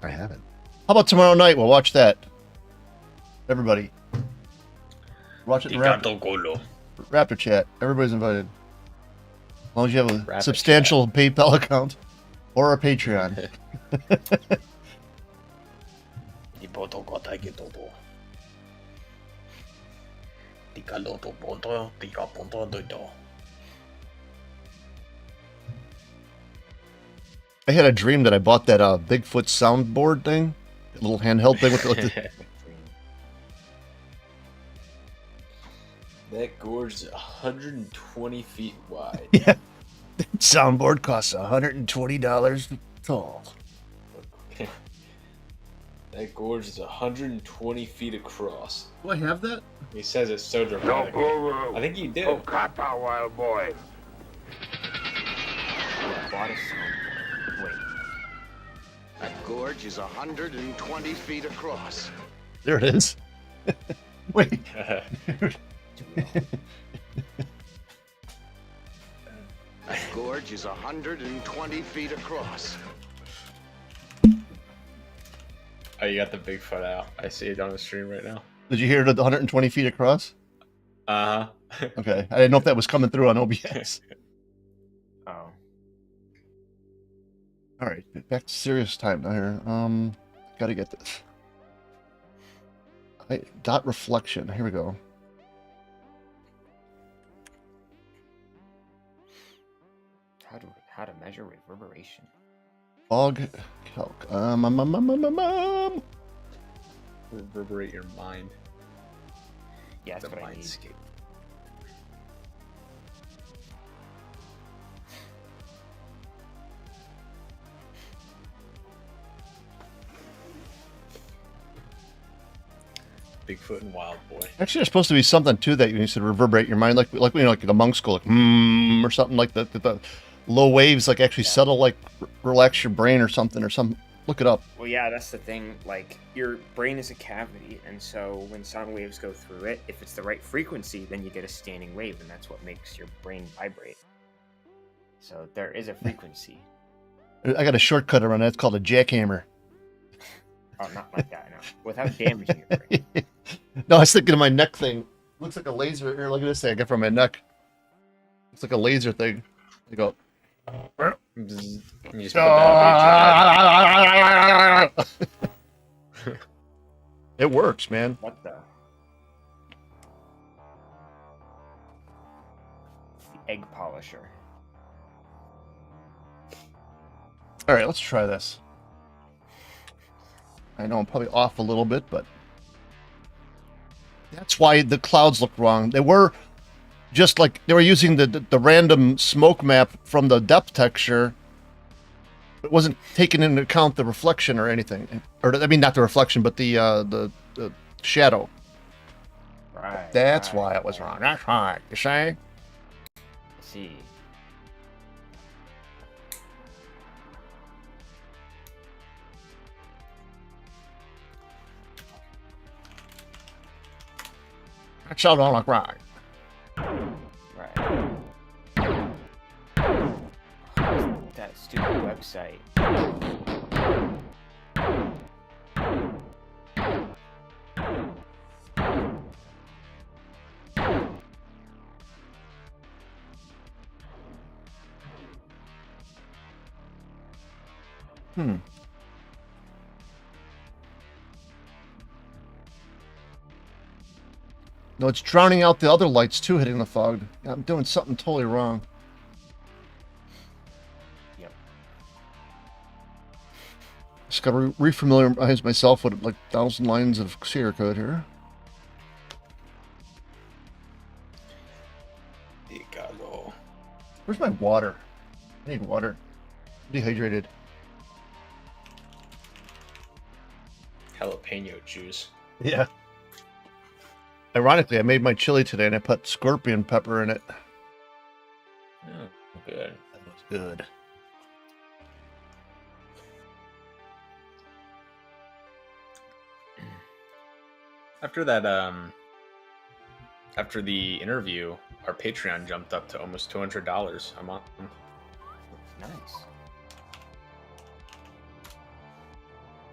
I haven't. How about tomorrow night? We'll watch that. Everybody. Watch it in Raptor Chat. Everybody's invited. As long as you have a substantial PayPal account or a Patreon. I had a dream that I bought that Bigfoot soundboard thing, a little handheld thing with the That gorge is 120 feet wide. Yeah, that soundboard costs $120 tall. That gorge is 120 feet across. Do I have that? He says it's so No dramatic. guru. I think you do. Oh, kata, wild boy. Bought a sound. Wait. That gorge is 120 feet across. There it is. Wait. That gorge is 120 feet across. Oh, you got the Bigfoot out. I see it on the stream right now. Did you hear it at 120 feet across? Uh-huh. Okay. I didn't know if that was coming through on OBS. Oh. All right. Back to serious time now here. Gotta get this. Dot reflection. Here we go. How to measure reverberation. Fog calc. Reverberate your mind. Yeah, that's The what I need. mindscape. Bigfoot and Wild Boy. Actually, there's supposed to be something to that. You said reverberate your mind, like the monks go like or something like that. The low waves like actually settle, like relax your brain or something, or some Look it up. Well, yeah, that's the thing. Like, your brain is a cavity, and so when sound waves go through it, if it's the right frequency, then you get a standing wave, and that's what makes your brain vibrate. So there is a frequency. I got a shortcut around that. It's called a jackhammer. Oh, not like that, no. Without damaging your brain. No, I was thinking of my neck thing. Looks like a laser. Here, look at this thing I got from my neck. Looks like a laser thing. You go. You just put that on It works, man. What the? The egg polisher. All right, let's try this. I know I'm probably off a little bit, but that's why the clouds look wrong. They were just like they were using the random smoke map from the depth texture. It wasn't taking into account the reflection or anything, or I mean not the reflection, but the shadow. Right. That's right, why it was wrong. That's right. You say? Let's see. That shall don't look right. Right. That stupid website. Hmm. No, it's drowning out the other lights too, hitting the fog. Yeah, I'm doing something totally wrong. Yep. Just gotta refamiliarize myself with like 1,000 lines of serial code here. Where's my water? I need water. Dehydrated. jalapeno juice. Yeah. Ironically, I made my chili today and I put scorpion pepper in it. Oh, good. That was good. After that, after the interview, our Patreon jumped up to almost $200 a month. Nice.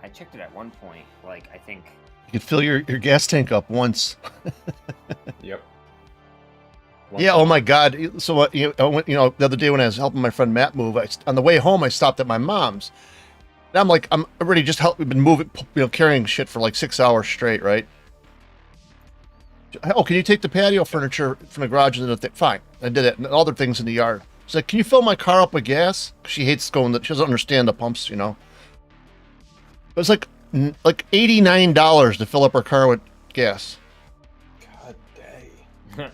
I checked it at one point. Like, I think. You could fill your gas tank up once. Yep. Yeah. Oh my God. So what? I went. The other day when I was helping my friend Matt move, on the way home I stopped at my mom's. And I'm like, I'm already just helping. We've been moving, carrying shit for like 6 hours straight, right? Oh, can you take the patio furniture from the garage and the thing? Fine. I did it. And other things in the yard. She's like, can you fill my car up with gas? She hates going. She doesn't understand the pumps, It was like $89 to fill up her car with gas. God dang. Wow.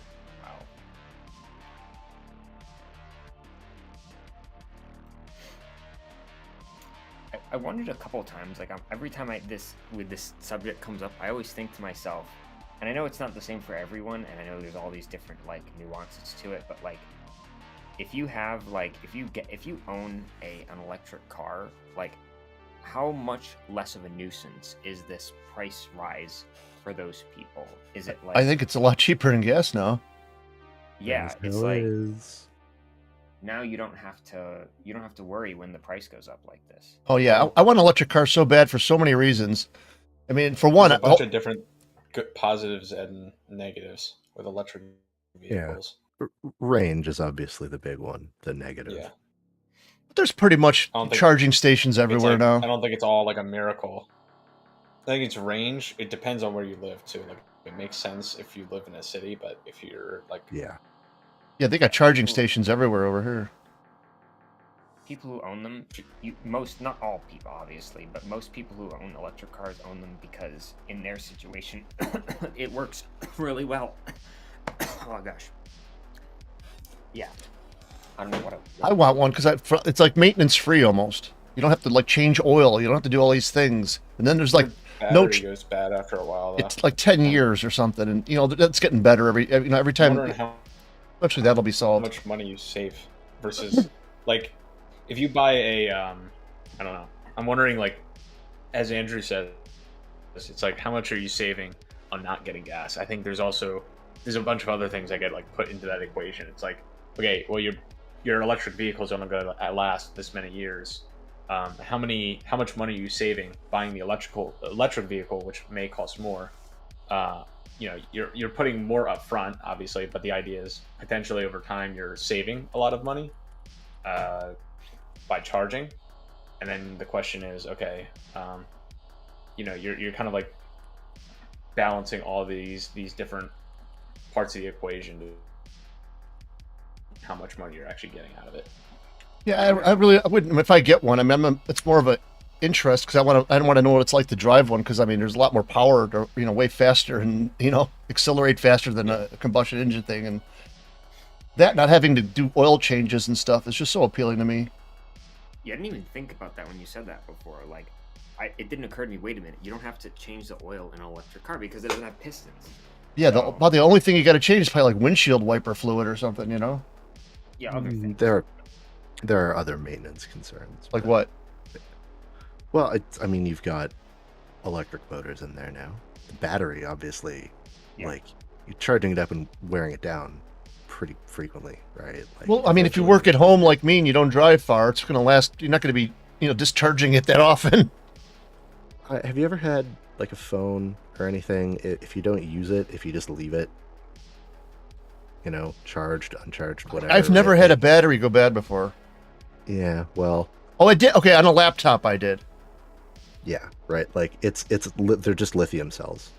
I wondered a couple of times, like every time this subject comes up, I always think to myself, and I know it's not the same for everyone, and I know there's all these different like nuances to it, but like if you have like if you own an electric car, like how much less of a nuisance is this price rise for those people? Is it like I think it's a lot cheaper than gas now. yeah, It it's like is. now you don't have to worry when the price goes up like this. Oh yeah, I want an electric car so bad for so many reasons. I mean, for one, There's a bunch of different good positives and negatives with electric vehicles. Range is obviously the big one, the negative. Yeah. there's pretty much I don't think- charging stations It's everywhere like- now. I don't think it's all like a miracle. I think it's range. It depends on where you live too. Like it makes sense if you live in a city, but if you're like Yeah. Yeah, they got charging stations everywhere over here. People who own them, not all people obviously, but most people who own electric cars own them because in their situation, it works really well. Oh gosh. Yeah. I don't know what I want one because it's like maintenance free almost. You don't have to like change oil. You don't have to do all these things. And then there's like battery goes bad after a while. Though. it's like 10 years or something, and that's getting better every time. I'm wondering how Eventually that'll be solved. much money you save versus like if you buy a I don't know I'm wondering, like, as Andrew said, it's like, how much are you saving on not getting gas? I think there's a bunch of other things that get like put into that equation. It's like, okay, well, your electric vehicle is only going to last this many years. How much money are you saving buying the electric vehicle, which may cost more? You're putting more up front, obviously, but the idea is potentially over time you're saving a lot of money by charging. And then the question is, okay, you're kind of like balancing all these different parts of the equation to how much money you're actually getting out of it. Yeah, I wouldn't, if I get one. I mean, it's more of a interest because I don't want to know what it's like to drive one, because I mean there's a lot more power to, way faster and accelerate faster than a combustion engine thing, and that not having to do oil changes and stuff is just so appealing to me. Yeah, I didn't even think about that when you said that before. Like, it didn't occur to me. Wait a minute, you don't have to change the oil in an electric car because it doesn't have pistons. Yeah, So- about the only thing you got to change is probably like windshield wiper fluid or something. Yeah, other things. There are other maintenance concerns. Like but- what? Well, I mean, you've got electric motors in there now. The battery, obviously, Yeah. like you're charging it up and wearing it down pretty frequently, right? Like, Well, I mean, if you eventually- work at home like me and you don't drive far, it's going to last. You're not going to be, discharging it that often. Have you ever had like a phone or anything? If you don't use it, if you just leave it, charged, uncharged, whatever. I've never right? had a battery go bad before. Yeah, well, Oh, I did. Okay, on a laptop, I did. yeah, right. Like they're just lithium cells.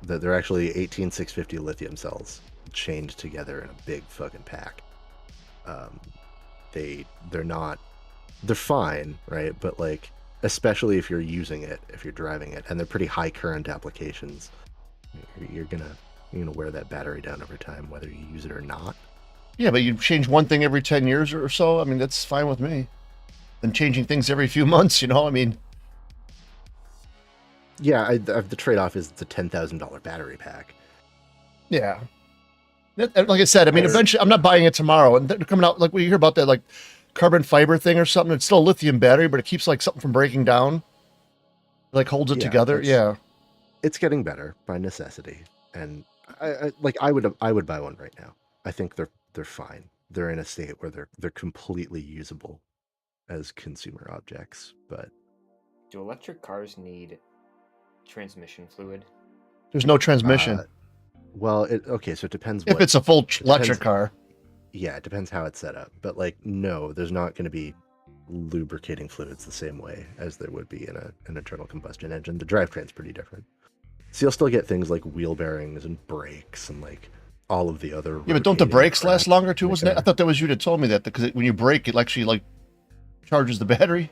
They're actually 18650 lithium cells chained together in a big fucking pack. They're fine, right? But like, especially if you're using it, if you're driving it, and they're pretty high current applications, you're gonna wear that battery down over time, whether you use it or not. Yeah, but you change one thing every 10 years or so. I mean, that's fine with me. And changing things every few months, I mean, Yeah, the trade-off is the $10,000 battery pack. yeah. Like I said, I mean, eventually, I'm not buying it tomorrow. And they're coming out, like, we hear about that, like, carbon fiber thing or something. It's still a lithium battery, but it keeps, like, something from breaking down. Like, holds it Yeah, together. Yeah. It's getting better by necessity, and I would buy one right now. I think they're fine. They're in a state where they're completely usable as consumer objects. But Do electric cars need transmission fluid? There's no transmission. well, so it depends. If it's a full electric depends- car. Yeah, it depends how it's set up. But like, no, there's not going to be lubricating fluids the same way as there would be in an internal combustion engine. The drivetrain's pretty different. So you'll still get things like wheel bearings and brakes and like all of the other. Yeah, but don't the rotating brakes last crap longer too? like Wasn't it? I thought that was you that told me that, because when you brake, it actually like charges the battery.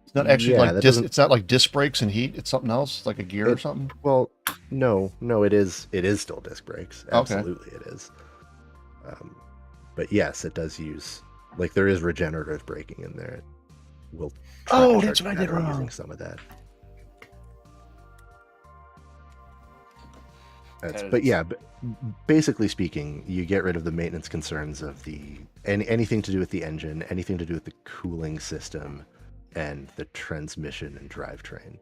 It's not actually Yeah, like that disc. doesn't- It's not like disc brakes and heat. It's something else, like a gear or something. Well, no, it is still disc brakes. Okay. Absolutely, it is. But yes, it does use, like, there is regenerative braking in there. We'll try Oh, to that's charge what I did better wrong. using some of that. But yeah, basically speaking, you get rid of the maintenance concerns of anything to do with the engine, anything to do with the cooling system, and the transmission and drivetrain.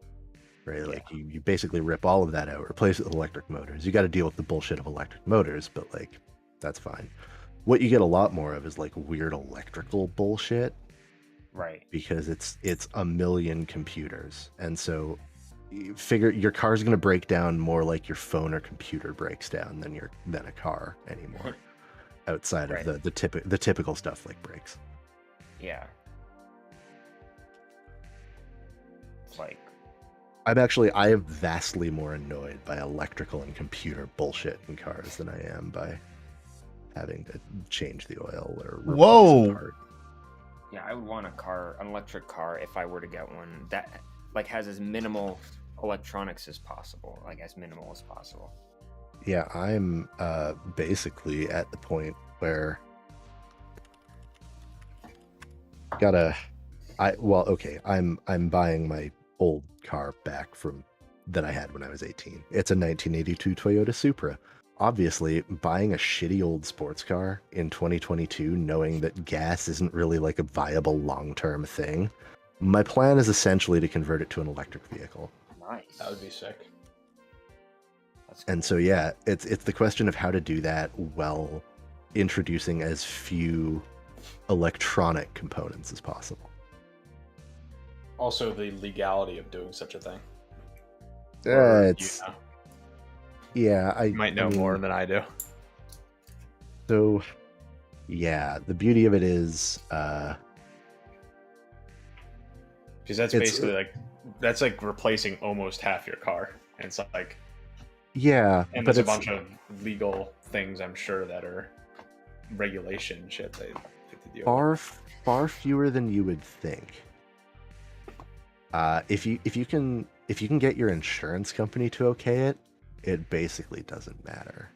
Right, Yeah. like you basically rip all of that out, replace it with electric motors. You got to deal with the bullshit of electric motors, but like, that's fine. What you get a lot more of is like weird electrical bullshit, Right. because it's a million computers, and so you figure your car's going to break down more like your phone or computer breaks down than a car anymore, outside Right. of the typical stuff like brakes. Yeah. It's like, I am vastly more annoyed by electrical and computer bullshit in cars than I am by having to change the oil or replace Whoa. a part. yeah, I would want an electric car if I were to get one that like has as minimal electronics as possible, like as minimal as possible. Yeah, I'm basically at the point where I'm buying my old car back that I had when I was 18. It's a 1982 Toyota Supra. Obviously, buying a shitty old sports car in 2022, knowing that gas isn't really like a viable long-term thing, My plan is essentially to convert it to an electric vehicle. Nice. That would be sick. That's And so yeah, it's the question of how to do that while introducing as few electronic components as possible. Also, the legality of doing such a thing. It's You know, yeah, you might know I mean, more than I do. So yeah, the beauty of it is Because that's It's- basically that's like replacing almost half your car. And it's like, yeah, and but there's a it's bunch of legal things I'm sure that are regulation shit they have to deal with. far fewer than you would think. If you can get your insurance company to okay it, it basically doesn't matter.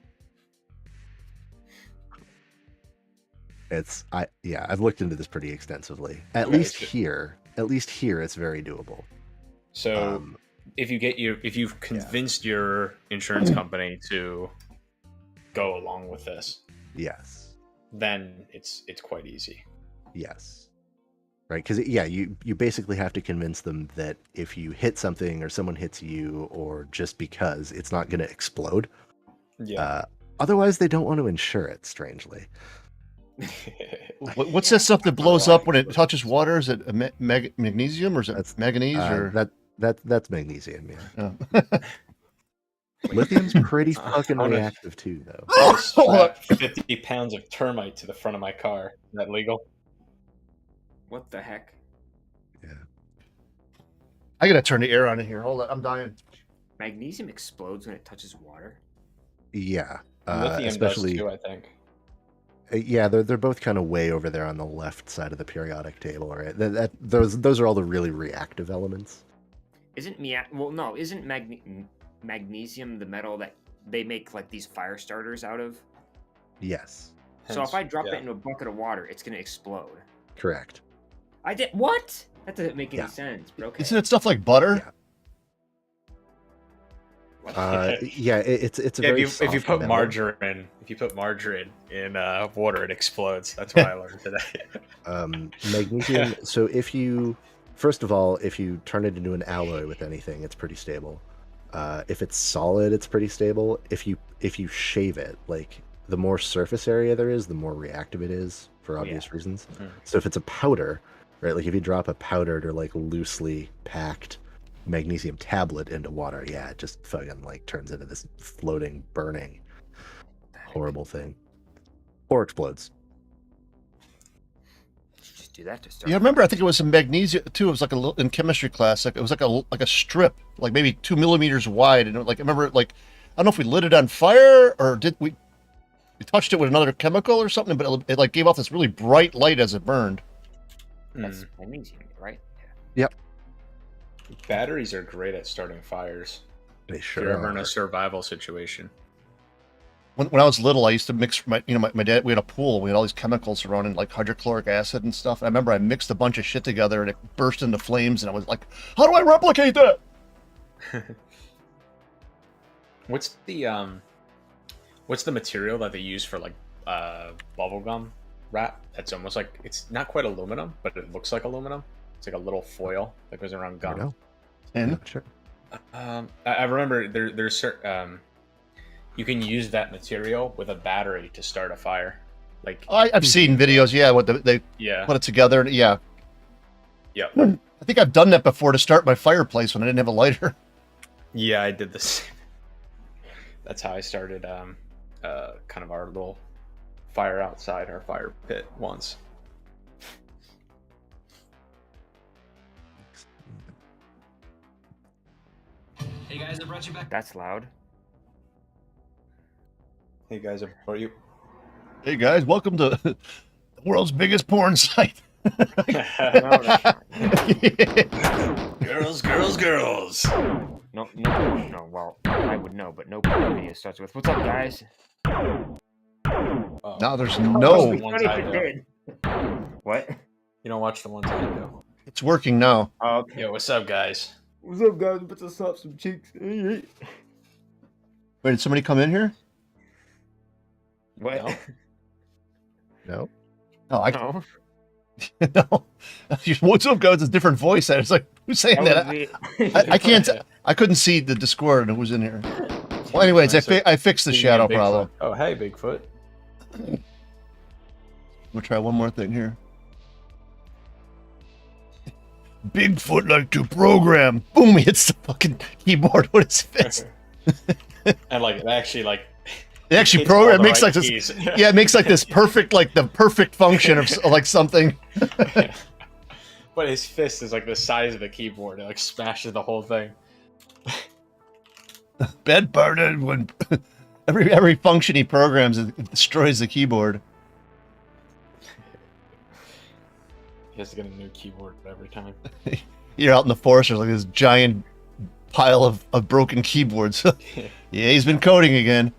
I've looked into this pretty extensively. At Okay, least so- here, it's very doable. So if you've convinced your insurance company to go along with this, Yes, then it's quite easy. yes, right. Because you basically have to convince them that if you hit something or someone hits you, or just because it's not going to explode. Yeah. Otherwise, they don't want to insure it. Strangely. What's that stuff that blows up when it touches water? Is it magnesium or is it That's- manganese or? That's magnesium. Yeah. Oh. Lithium's pretty fucking I'm gonna- reactive too, though. I strapped 50 pounds of termite to the front of my car. Is that legal? What the heck? Yeah. I gotta turn the air on in here. Hold on, I'm dying. Magnesium explodes when it touches water. Yeah. Lithium Especially, does too, I think. yeah, they're both kind of way over there on the left side of the periodic table, right? Those are all the really reactive elements. Isn't magnesium the metal that they make like these fire starters out of? Yes, So if I drop yeah. it in a bucket of water, it's gonna explode. correct. I did what? That doesn't make any Yeah. sense. But okay. Isn't it stuff like butter? Yeah. What? Yeah, it's a Yeah, very if you soft put metal. margarine in water, it explodes. That's what I learned today. Magnesium. So first of all, if you turn it into an alloy with anything, it's pretty stable. If it's solid, it's pretty stable. If you shave it, like the more surface area there is, the more reactive it is for obvious reasons. Mhm. So if it's a powder, right? Like if you drop a powdered or like loosely packed magnesium tablet into water, yeah, it just fucking like turns into this floating, burning, horrible thing, or explodes. Just do that to start. Yeah, I remember. I think it was some magnesium too. It was like in chemistry class. Like it was like a strip, like maybe 2 millimeters wide, and I remember I don't know if we lit it on fire or did we touched it with another chemical or something, but it like gave off this really bright light as it burned. That's magnesium, right? Batteries are great at starting fires. They If sure you're ever in are. a survival situation. When I was little, I used to mix my dad. We had a pool. We had all these chemicals surrounding like hydrochloric acid and stuff. And I remember I mixed a bunch of shit together and it burst into flames. And I was like, "How do I replicate that?" What's the material that they use for like bubblegum wrap? That's almost like, it's not quite aluminum, but it looks like aluminum. It's like a little foil that goes around I gum. know. And Sure. I remember there's certain you can use that material with a battery to start a fire. Like I've seen videos. Yeah, what they yeah, put it together. And yeah, yep. I think I've done that before to start my fireplace when I didn't have a lighter. Yeah, I did this. That's how I started kind of our little fire outside our fire pit once. Hey guys, I brought you back. That's loud. Hey guys, how are you? Hey guys, welcome to the world's biggest porn site. No, that's not. Girls, girls, girls. No. Well, I would know, but no video starts with "What's up, guys?" Oh, Now there's the no. ones I do. What? You don't watch the ones I do. It's working now. Oh, okay. Yo, what's up, guys? What's up, guys? Put us up some cheeks. Wait, did somebody come in here? What? No. No. No, I. No. No, what's up, guys? It's a different voice. I was like, who's saying that? I can't. I couldn't see the Discord and who was in here. Well, anyways, I fixed the shadow problem. Oh, hey, Bigfoot. We'll try one more thing here. Bigfoot like to program. Boom! He hits the fucking keyboard with his fist. And like, it actually like. It actually program makes like this. Yeah, it makes like this perfect, like the perfect function of like something. But his fist is like the size of the keyboard. It like smashes the whole thing. Bad part is when every function he programs it destroys the keyboard. He has to get a new keyboard every time. You're out in the forest, there's like this giant pile of broken keyboards. Yeah, he's been coding again.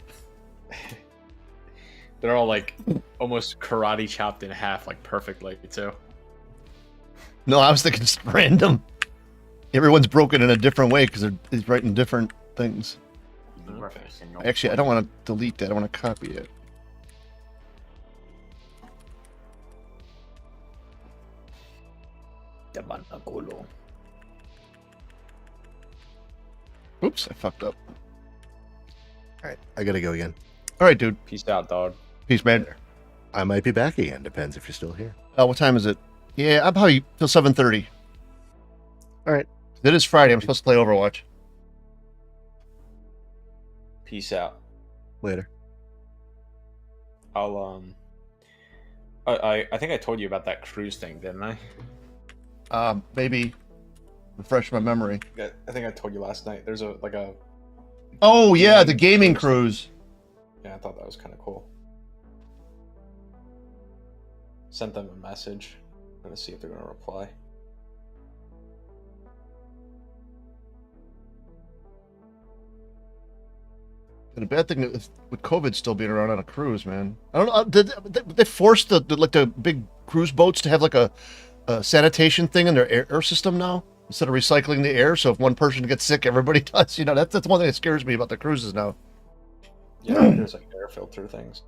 They're all like almost karate chopped in half, like perfectly too. No, I was thinking just random. Everyone's broken in a different way because he's writing different things. Okay. Actually, I don't want to delete that. I want to copy it. Oops, I fucked up. All right, I gotta go again. All right, dude. Peace out, dog. Peace, man. I might be back again. Depends if you're still here. What time is it? Yeah, I'm probably till 7:30. All right. It is Friday. I'm supposed to play Overwatch. Peace out. Later. I'll I think I told you about that cruise thing, didn't I? Maybe refresh my memory. I think I told you last night. There's a Oh yeah, the gaming cruise. Yeah, I thought that was kind of cool. Sent them a message. I'm gonna see if they're gonna reply. And the bad thing is with COVID still being around on a cruise, man. I don't know. Did they force the big cruise boats to have like a sanitation thing in their air system now instead of recycling the air? So if one person gets sick, everybody does. You know, that's one thing that scares me about the cruises now. Yeah, there's like air filter things.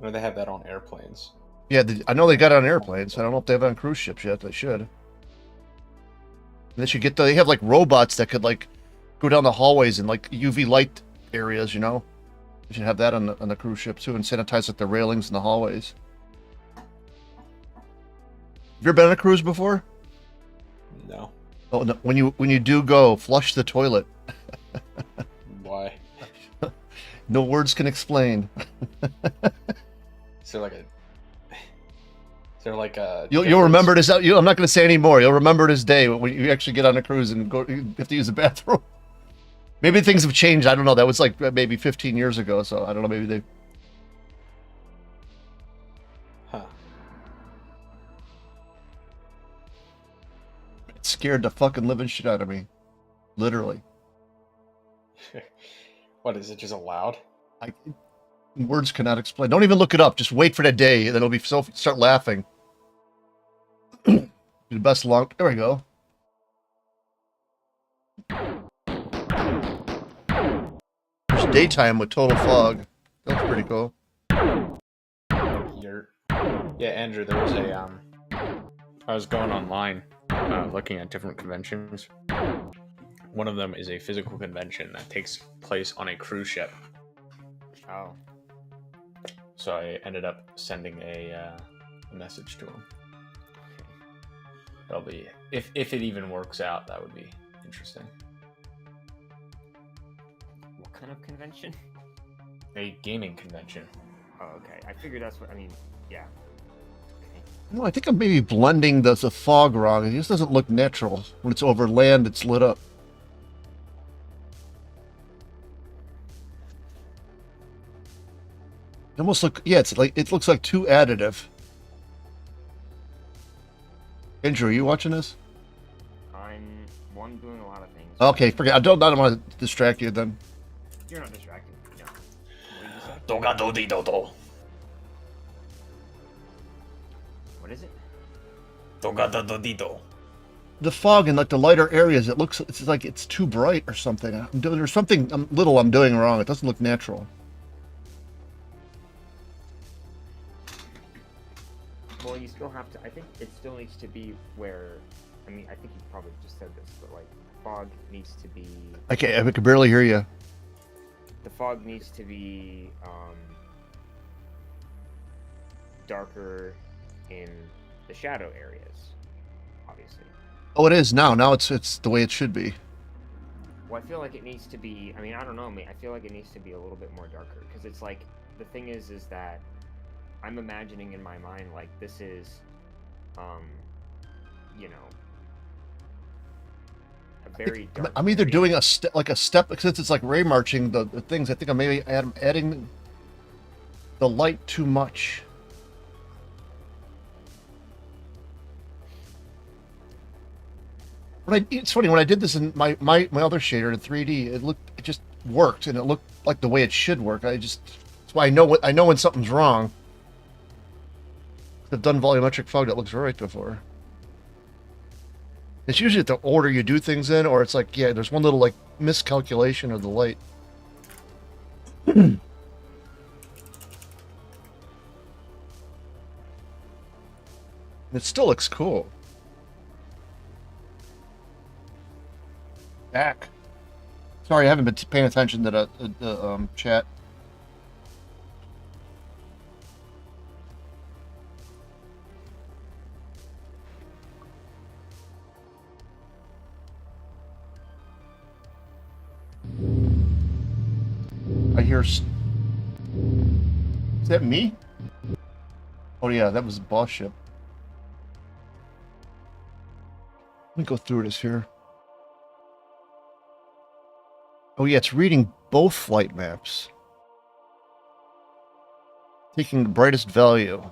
I know they have that on airplanes. Yeah, I know they got it on airplanes. I don't know if they have it on cruise ships yet. They should. And they should get they have like robots that could like go down the hallways in like UV light areas, you know? They should have that on the cruise ship too and sanitize like the railings in the hallways. Have you ever been on a cruise before? No. Oh no, when you do go, flush the toilet. Why? No words can explain. Is there like a You'll remember this. I'm not going to say any more. You'll remember this day when you actually get on a cruise and go. You have to use the bathroom. Maybe things have changed. I don't know. That was like maybe 15 years ago. So I don't know. Maybe they. Huh. It scared the fucking living shit out of me. Literally. What is it? Just allowed? Words cannot explain. Don't even look it up. Just wait for that day, and then it'll be start laughing. The best long. There we go. There's daytime with total fog. That's pretty cool. Yeah, Andrew. There was a I was going online, looking at different conventions. One of them is a physical convention that takes place on a cruise ship. Oh. So I ended up sending a message to him. That'll be if it even works out. That would be interesting. What kind of convention? A gaming convention. Oh, okay. I figured that's what I mean. Yeah. Okay. Well, I think I'm maybe blending the fog wrong. It just doesn't look natural when it's over land. It's lit up. It almost it looks like too additive. Andrew, are you watching this? I'm doing a lot of things. Okay, forget. I don't want to distract you then. You're not distracted. No. What did you say? What is it? The fog in like the lighter areas, it's like it's too bright or something. There's something I'm doing wrong. It doesn't look natural. Well, you still have to. I think it still needs to be where. I mean, I think you probably just said this, but like, fog needs to be. I can barely hear you. The fog needs to be darker in the shadow areas, obviously. Oh, it is now. Now it's the way it should be. Well, I feel like it needs to be. I mean, I don't know. I feel like it needs to be a little bit more darker because it's like the thing is that I'm imagining in my mind like this is, you know, a very dark. I'm either area. doing a step since it's like ray marching the things. I think I'm maybe adding the light too much. It's funny when I did this in my other shader in 3D, it just worked and it looked like the way it should work. That's why I know when something's wrong. I've done volumetric fog that looks right before. It's usually the order you do things in, or it's like, yeah, there's one little like miscalculation of the light. It still looks cool. Back. Sorry, I haven't been paying attention to the chat. I hear. Is that me? Oh yeah, that was the boss ship. Let me go through this here. Oh yeah, it's reading both flight maps. Taking the brightest value.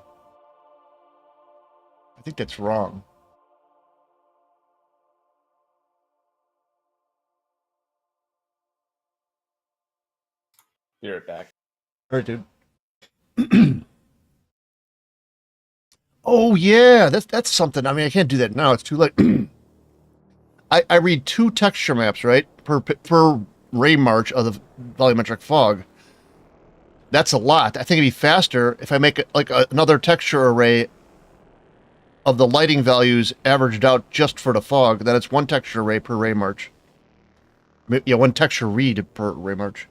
I think that's wrong. Be right back. All right, dude. Oh yeah, that's something. I mean, I can't do that now. It's too late. I read 2 texture maps, right, per ray march of the volumetric fog. That's a lot. I think it'd be faster if I make it like another texture array of the lighting values averaged out just for the fog. Then it's 1 texture array per ray march. Yeah, 1 texture read per ray march.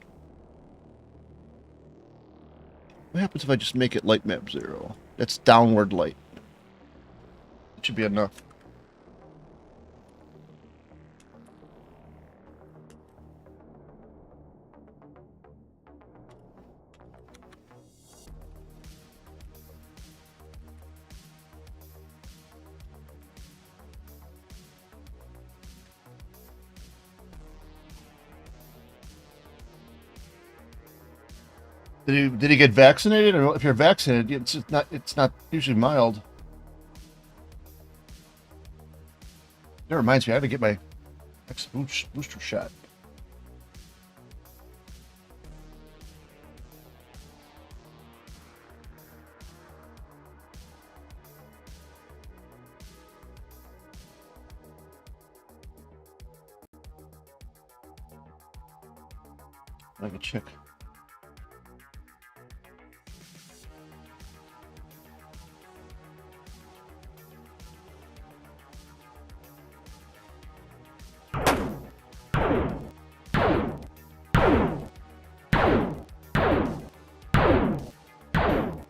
What happens if I just make it light map 0? That's downward light. It should be enough. Did he get vaccinated? Or if you're vaccinated, it's not usually mild. That reminds me, I have to get my next booster shot. I can check.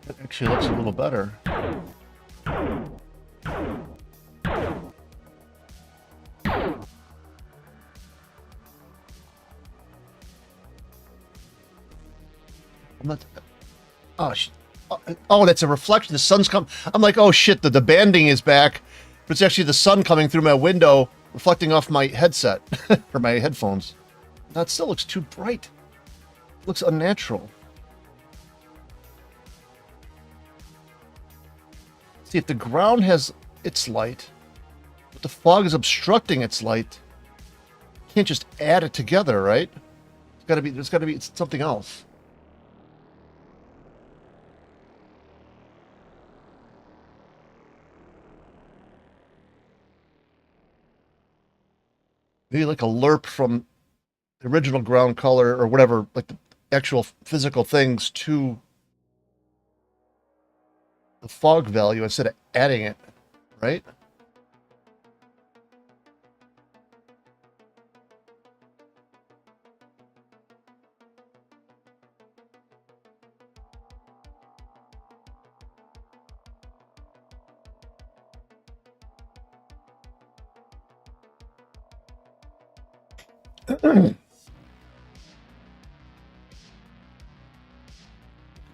That actually looks a little better. I'm not. Oh, that's a reflection. The sun's come. I'm like, oh shit, the banding is back, but it's actually the sun coming through my window, reflecting off my headset or my headphones. That still looks too bright. It looks unnatural. See, if the ground has its light, but the fog is obstructing its light, you can't just add it together, right? There's gotta be it's something else. Maybe like a lerp from the original ground color or whatever, like the actual physical things to the fog value instead of adding it, right?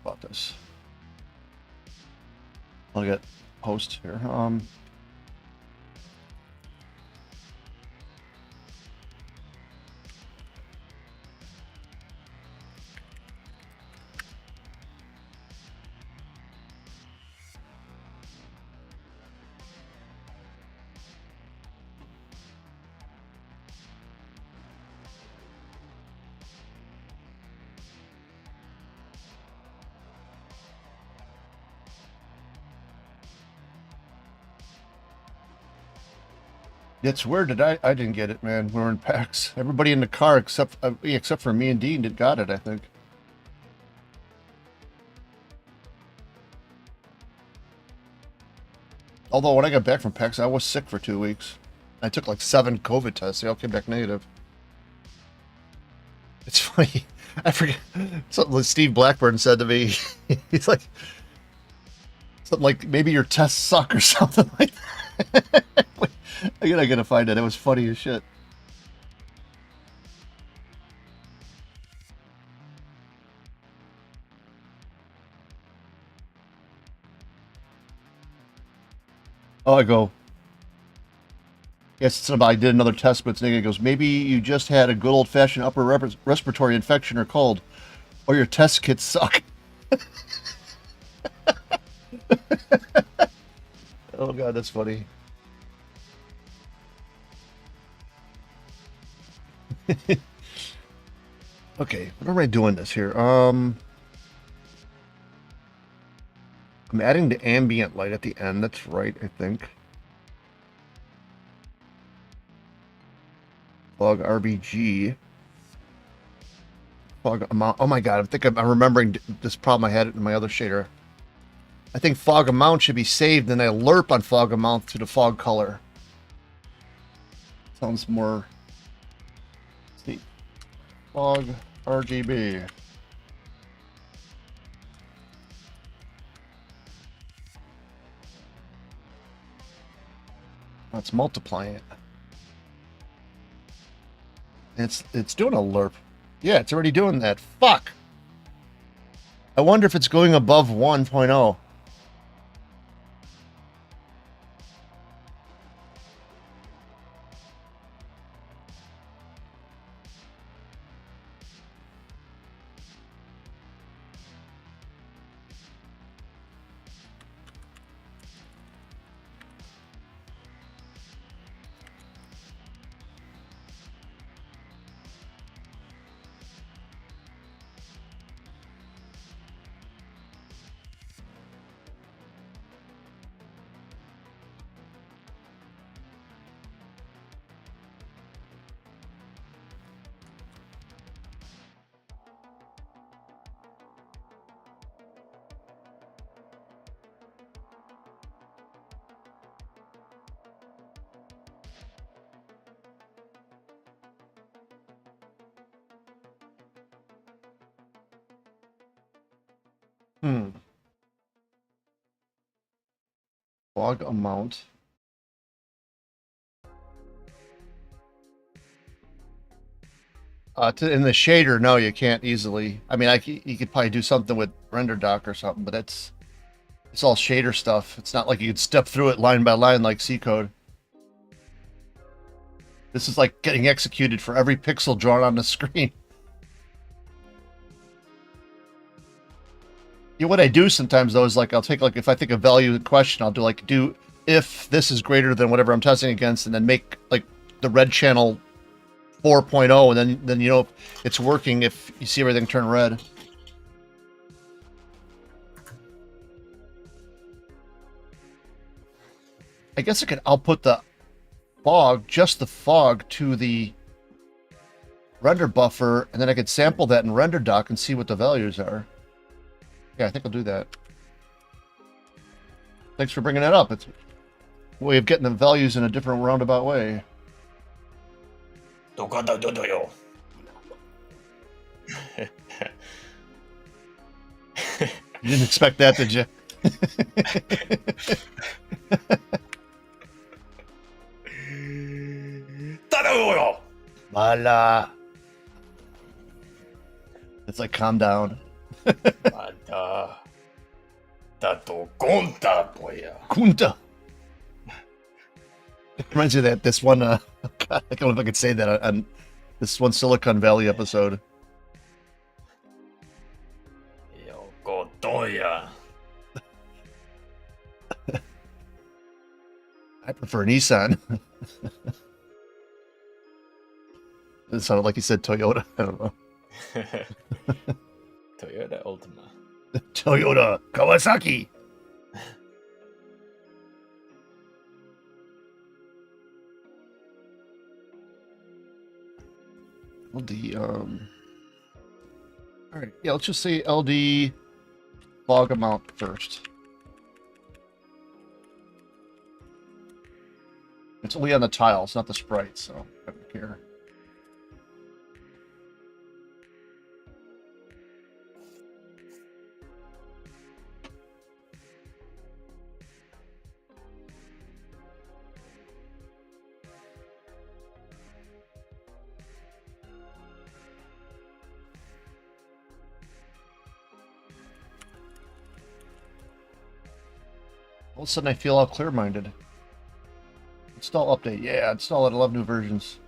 About this. I'll get host here. It's weird that I didn't get it, man. We were in PAX. Everybody in the car except for me and Dean got it, I think. Although when I got back from PAX, I was sick for 2 weeks. I took like 7 COVID tests. They all came back negative. It's funny. I forget something that Steve Blackburn said to me. He's like, something like, maybe your tests suck or something like that. I gotta find it. It was funny as shit. Oh, I go. Yes, somebody did another test, but it's negative. He goes, maybe you just had a good old-fashioned upper respiratory infection or cold, or your test kits suck. Oh god, that's funny. Okay, what am I doing this here? I'm adding the ambient light at the end. That's right, I think. Fog RBG. Fog amount. Oh my god, I think I'm remembering this problem I had in my other shader. I think fog amount should be saved, and I lerp on fog amount to the fog color. Sounds more. Let's see. Fog RGB. Let's multiply it. It's doing a lerp. Yeah, it's already doing that. Fuck. I wonder if it's going above 1.0. Fog amount. In the shader, no, you can't easily. I mean, you could probably do something with render doc or something, but it's all shader stuff. It's not like you could step through it line by line like C code. This is like getting executed for every pixel drawn on the screen. You know, what I do sometimes though is like I'll take like if I think a value question, I'll do if this is greater than whatever I'm testing against, and then make like the red channel 4.0, and then you know it's working if you see everything turn red. I guess I could output the fog, just the fog, to the render buffer, and then I could sample that in render doc and see what the values are. Yeah, I think I'll do that. Thanks for bringing that up. It's a way of getting the values in a different roundabout way. Dokata You didn't expect that, did you? Dodoyo. Mala. It's like, calm down. Mata. Tato conta, boya. Kunta. It reminds me of that this one. God, I don't know if I could say that on this one Silicon Valley episode. Yo, Gotoya. I prefer Nissan. It sounded like he said Toyota. I don't know. Toyota Ultima. Toyota Kawasaki. LD, all right, yeah, let's just say LD log amount first. It's only on the tiles, not the sprites, so I don't care. All of a sudden I feel all clear-minded. Install update. Yeah, install it. I love new versions.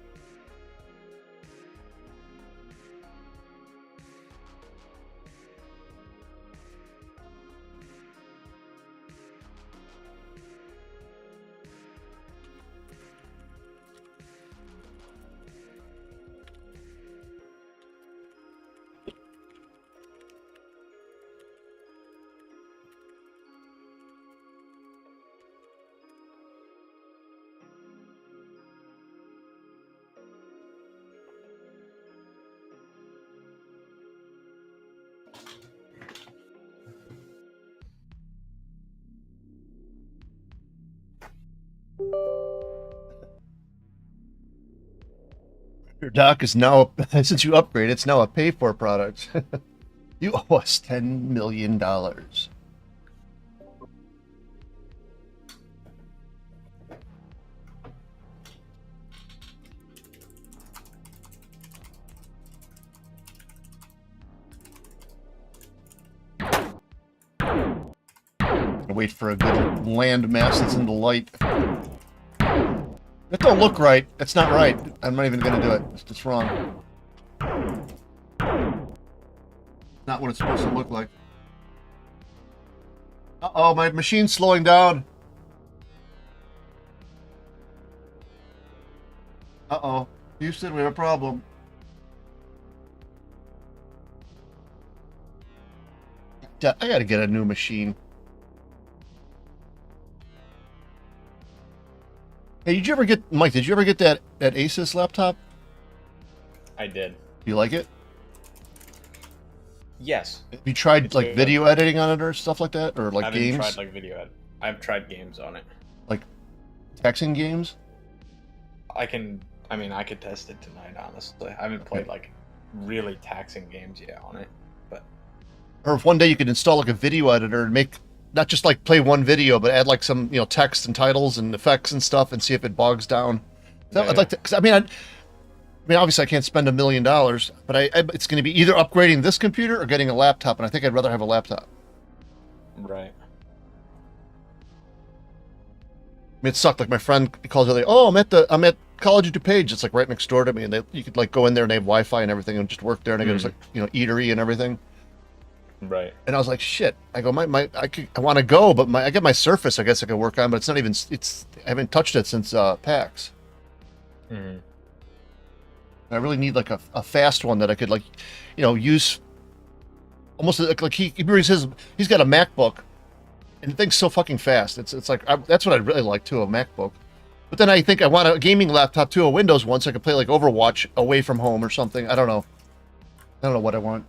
Your dock is now, since you upgrade, it's now a pay-for product. You owe us $10 million. Wait for a good land mass that's in the light. That don't look right. That's not right. I'm not even going to do it. It's just wrong. Not what it's supposed to look like. Uh-oh, my machine's slowing down. Uh-oh. Houston, we have a problem. I gotta get a new machine. Hey, did you ever get, Mike, did you ever get that Asus laptop? I did. You like it? Yes. Have you tried, It's like, good. video editing on it or stuff like that? Or, like, I haven't games? tried like video ed. I've tried games on it. Like, texting games? I mean, I could test it tonight, honestly. I haven't played, like, really taxing games yet on it, but... Or if one day you could install, like, a video editor and make, not just, like, play one video, but add, like, some, you know, text and titles and effects and stuff and see if it bogs down. So Yeah, I'd like to, because, I mean, obviously I can't spend $1 million, but it's going to be either upgrading this computer or getting a laptop, and I think I'd rather have a laptop. Right. I mean, it sucked. Like, my friend calls me, like, oh, I'm at College of DuPage. It's like right next door to me, and you could like go in there and they have Wi-Fi and everything, and just work there, and I go, it's like, you know, eatery and everything. Right. And I was like, shit. I go, I want to go, but I get my Surface. I guess I could work on, but it's not even. I haven't touched it since PAX. Mm-hmm. I really need like a fast one that I could like, you know, use. Almost like he brings he's got a MacBook, and the thing's so fucking fast. It's like that's what I'd really like too, a MacBook. But then I think I want a gaming laptop too, a Windows one, so I could play like Overwatch away from home or something. I don't know. I don't know what I want.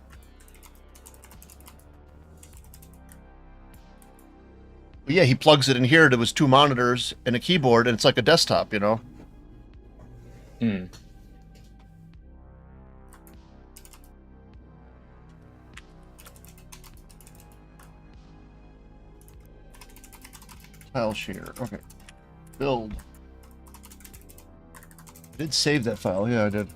But yeah, he plugs it in here to his 2 monitors and a keyboard, and it's like a desktop, you know? Hmm. File share. Okay. Build. I did save that file. Yeah, I did.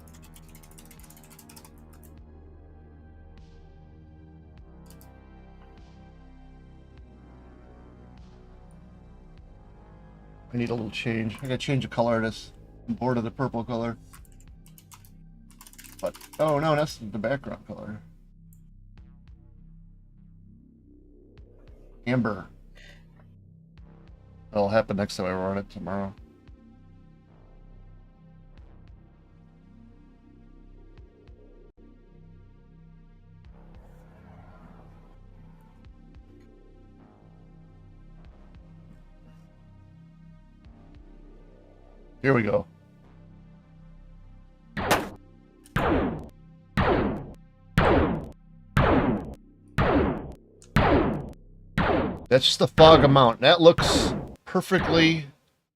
I need a little change. I gotta change the color of this. I'm bored of the purple color. But, oh no, that's the background color. Amber. That'll happen next time I run it tomorrow. Here we go. That's just the fog amount. That looks perfectly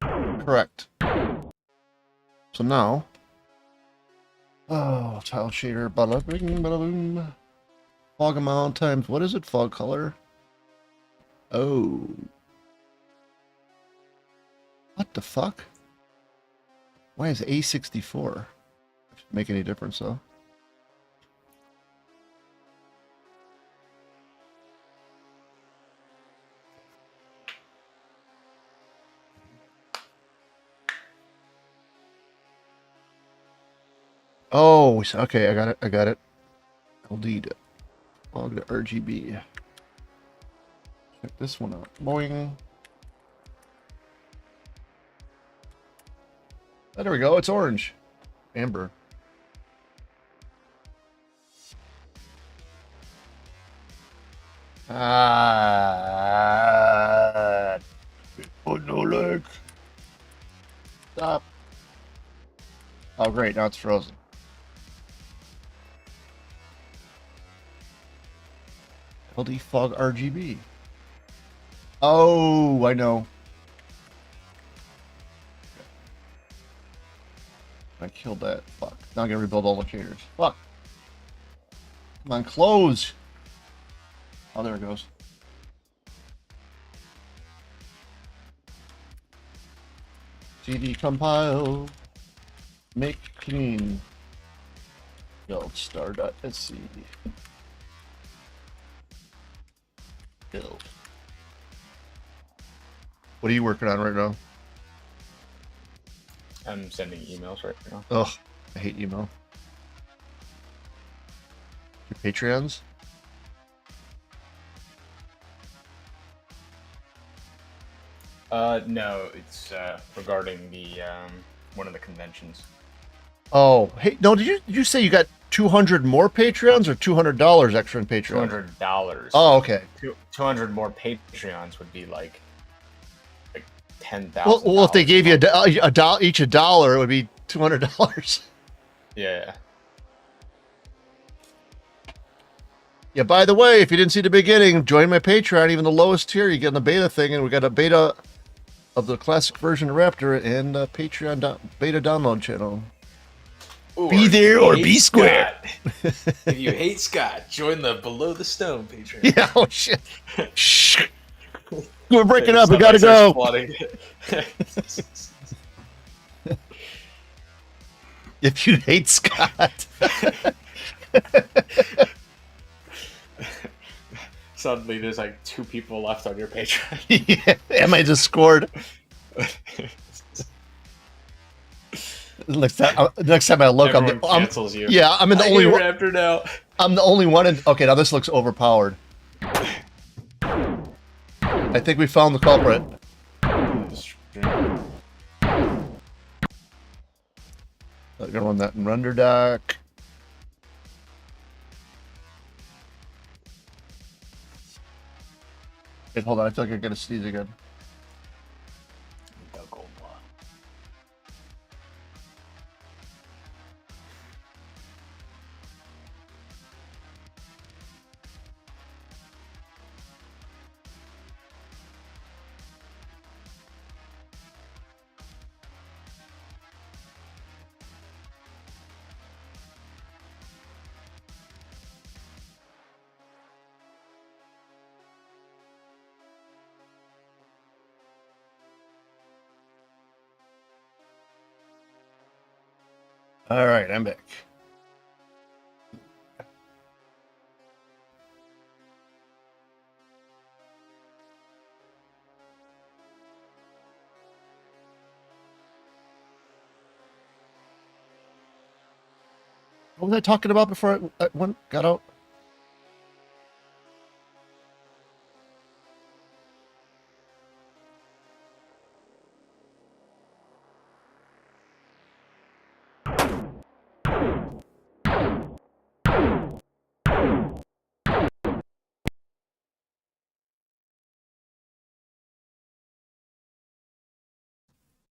correct. So now, oh, tile shader, bada bing, bada boom. Fog amount times, what is it? Fog color? Oh. What the fuck? Why is A64? Make any difference though? Oh, okay, I got it. I got it. LD to log to RGB. Check this one out. Boing. Oh, there we go. It's orange. Amber. Ah. Oh no, leg. Stop. Oh, great. Now it's frozen. LD fog RGB. Oh, I know. I killed that. Fuck. Now I gotta rebuild all the shaders. Fuck. Come on, close. Oh, there it goes. CD compile. Make clean. Build star.sc. Build. What are you working on right now? I'm sending emails right now. Ugh, I hate email. Your Patreons? No, it's regarding the one of the conventions. Oh, hey, no, did you say you got 200 more Patreons or $200 extra in Patreon? $200. Oh, okay. 200 more Patreons would be like 10,000. Well, if they gave you a dollar each, $1, it would be $200. Yeah. Yeah, by the way, if you didn't see the beginning, join my Patreon, even the lowest tier, you get in the beta thing, and we got a beta of the classic version of Raptor and Patreon beta download channel. Or be there or be square. If you hate Scott, join the Below the Stone Patreon. Yeah, oh shit. Shh. We're breaking up, we gotta go. If you hate Scott. Suddenly there's like 2 people left on your Patreon. Yeah, am I just scored? Next time I look, Everyone cancels you. Yeah, I'm in the only one. Raptor now. I'm the only one. Okay, now this looks overpowered. I think we found the culprit. I'm gonna run that in render doc. Wait, hold on. I feel like I gotta sneeze again. All right, I'm back. What was I talking about before I got out?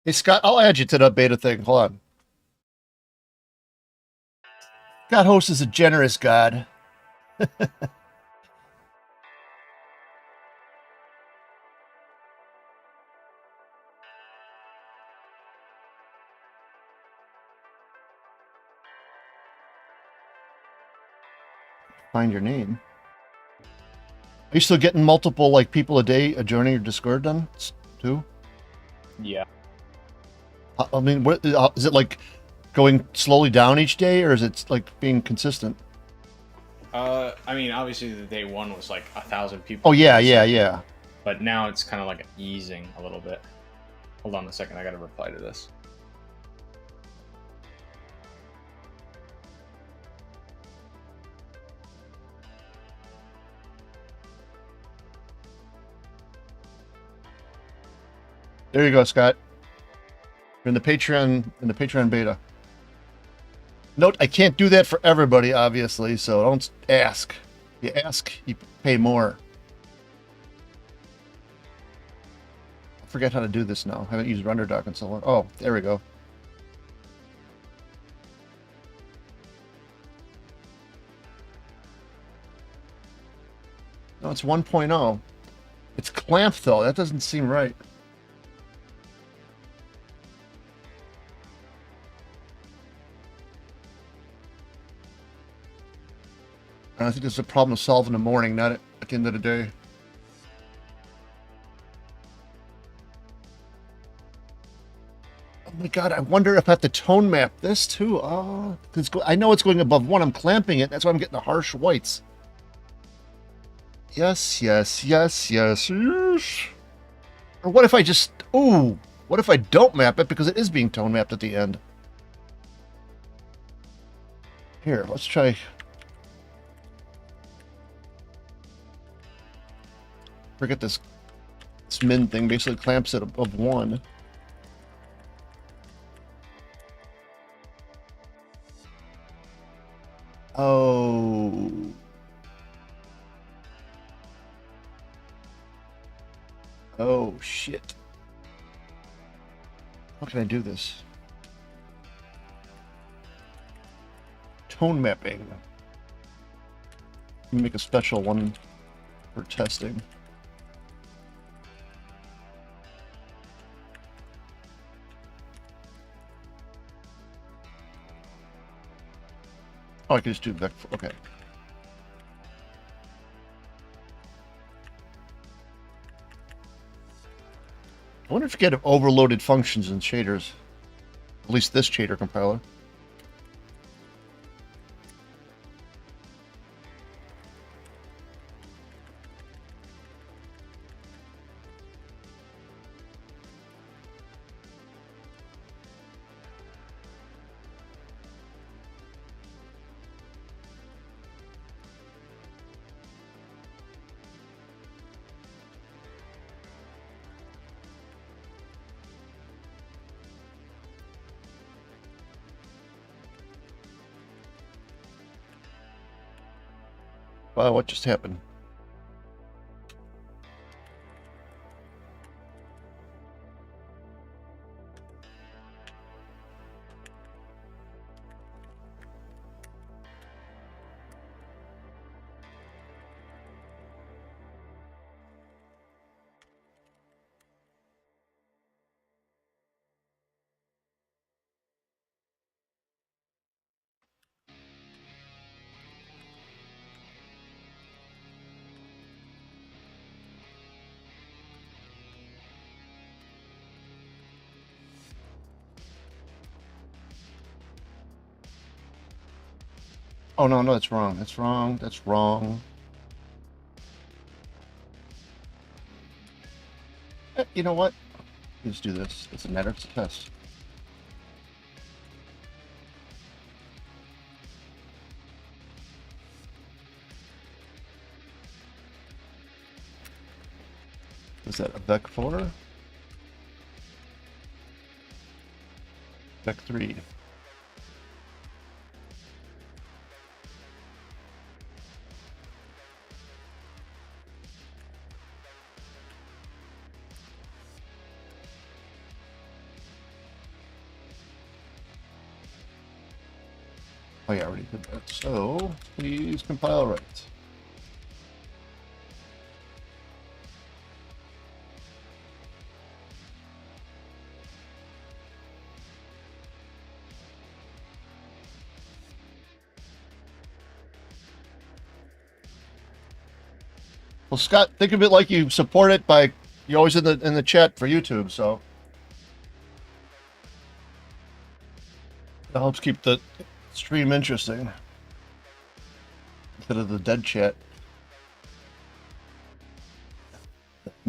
Hey, Scott, I'll add you to the beta thing. Hold on. God host is a generous God. Find your name. Are you still getting multiple like people a day joining your Discord then too? Yeah. I mean, what is it like? Going slowly down each day, or is it like being consistent? I mean, obviously the day one was like 1,000 people. Oh yeah. But now it's kind of like easing a little bit. Hold on a second, I gotta reply to this. There you go, Scott. You're in the Patreon beta. Note, I can't do that for everybody, obviously, so don't ask. If you ask, you pay more. I forget how to do this now. I haven't used RenderDoc in so long. Oh, there we go. No, it's 1.0. It's clamped, though. That doesn't seem right. And I think this is a problem to solve in the morning, not at the end of the day. Oh my god, I wonder if I have to tone map this too. Oh, because I know it's going above 1. I'm clamping it. That's why I'm getting the harsh whites. Yes. Or what if I just... Ooh, what if I don't map it because it is being tone mapped at the end? Here, let's try... Forget this. This min thing basically clamps it above 1. Oh. Oh, shit. How can I do this? Tone mapping. Let me make a special one for testing. Oh, I can just do that. Okay. I wonder if you get overloaded functions in shaders. At least this shader compiler. Wow, what just happened? Oh, no, no, that's wrong. That's wrong. That's wrong. You know what? Let's do this. It's a matter of test. Was that a Vec 4? Vec 3. Oh yeah, I already did that. So, please compile right. Well, Scott, think of it like you support it by you're always in the chat for YouTube, so that helps keep the stream interesting instead of the dead chat.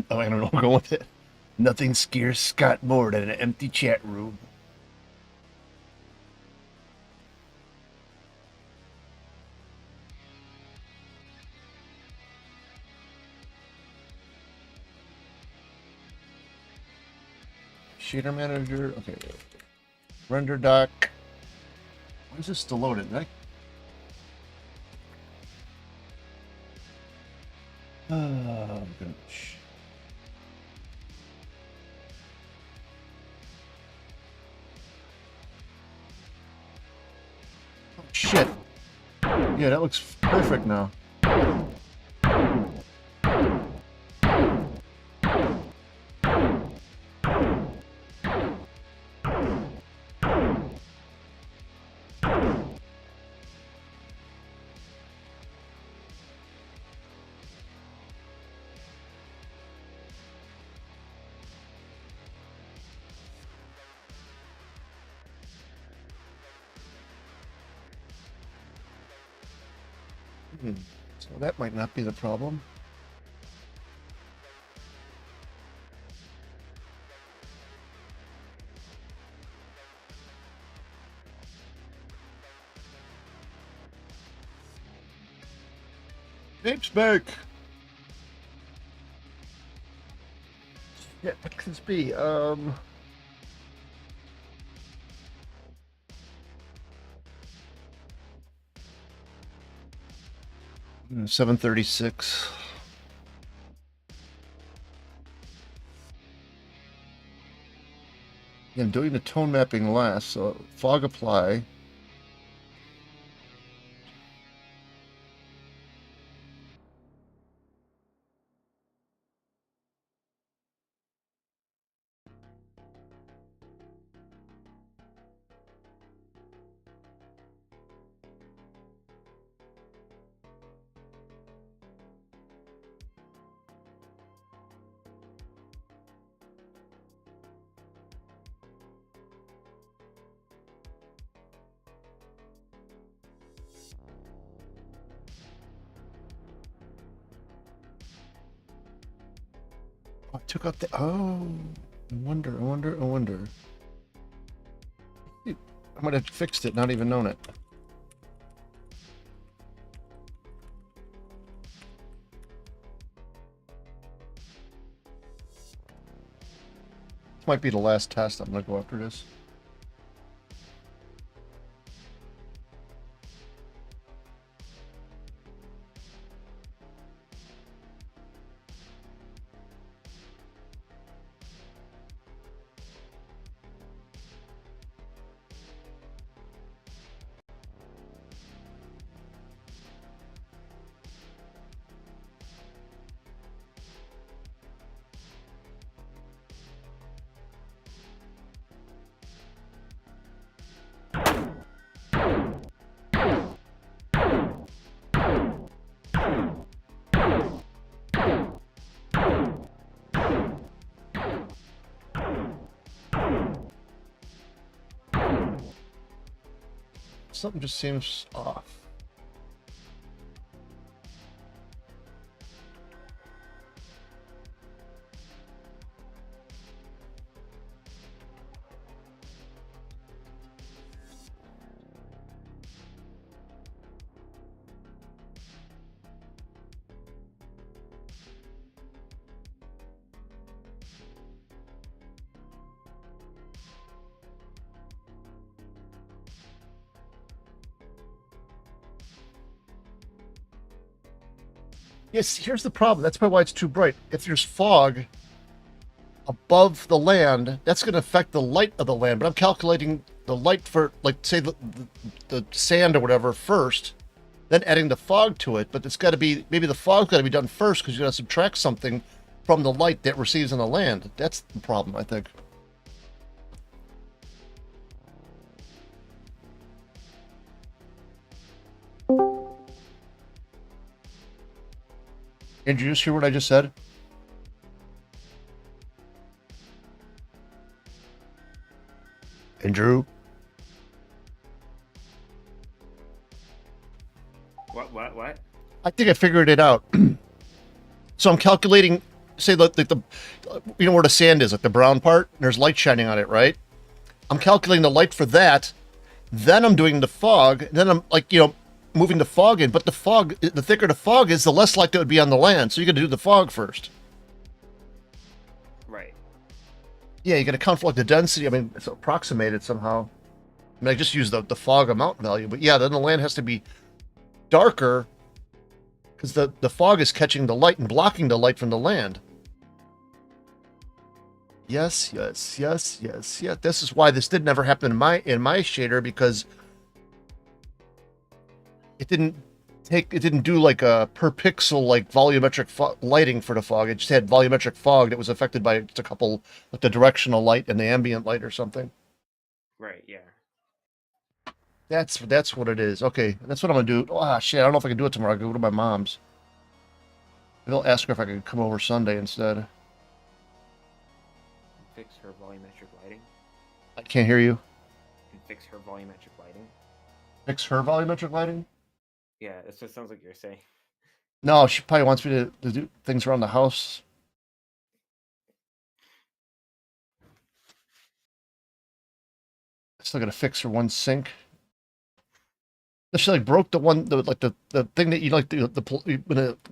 Oh, I don't know. Go with it. Nothing scares Scott more than an empty chat room. Shader manager. Okay. Render doc. Why is this still loaded? Right? Oh, gosh. Oh, shit. Yeah, that looks perfect now. So that might not be the problem. Apes back. Yeah, XSB. 736. Yeah, I'm doing the tone mapping last, so fog apply. Oh, I took out the. Oh, I wonder. I might have fixed it, not even known it. This might be the last test. I'm gonna go after this. Something just seems off. Yes, here's the problem. That's probably why it's too bright. If there's fog above the land, that's going to affect the light of the land. But I'm calculating the light for, like, say, the sand or whatever first, then adding the fog to it. But it's got to be, maybe the fog's got to be done first because you got to subtract something from the light that receives on the land. That's the problem, I think. Did you just hear what I just said? Andrew? What? I think I figured it out. So I'm calculating, say, like the you know where the sand is, like the brown part, and there's light shining on it, right? I'm calculating the light for that. Then I'm doing the fog. Then I'm, like, you know, moving the fog in. But the fog, the thicker the fog is, the less likely it would be on the land. So you got to do the fog first. Right. Yeah, you got to count for, like, the density. I mean, it's approximated somehow. I mean, I just use the fog amount value. But yeah, then the land has to be darker because the fog is catching the light and blocking the light from the land. Yes. This is why this did never happen in my shader, because it didn't do like a per pixel, like, volumetric lighting for the fog. It just had volumetric fog that was affected by just a couple, like the directional light and the ambient light or something. Right. Yeah. That's what it is. Okay, that's what I'm gonna do. Oh shit, I don't know if I can do it tomorrow. I'll go to my mom's. They'll ask her if I can come over Sunday instead. Fix her volumetric lighting. I can't hear you. And fix her volumetric lighting. Fix her volumetric lighting? Yeah, that's what it sounds like you're saying. No, she probably wants me to do things around the house. I still gotta fix her one sink. She, like, broke the thing that you, like,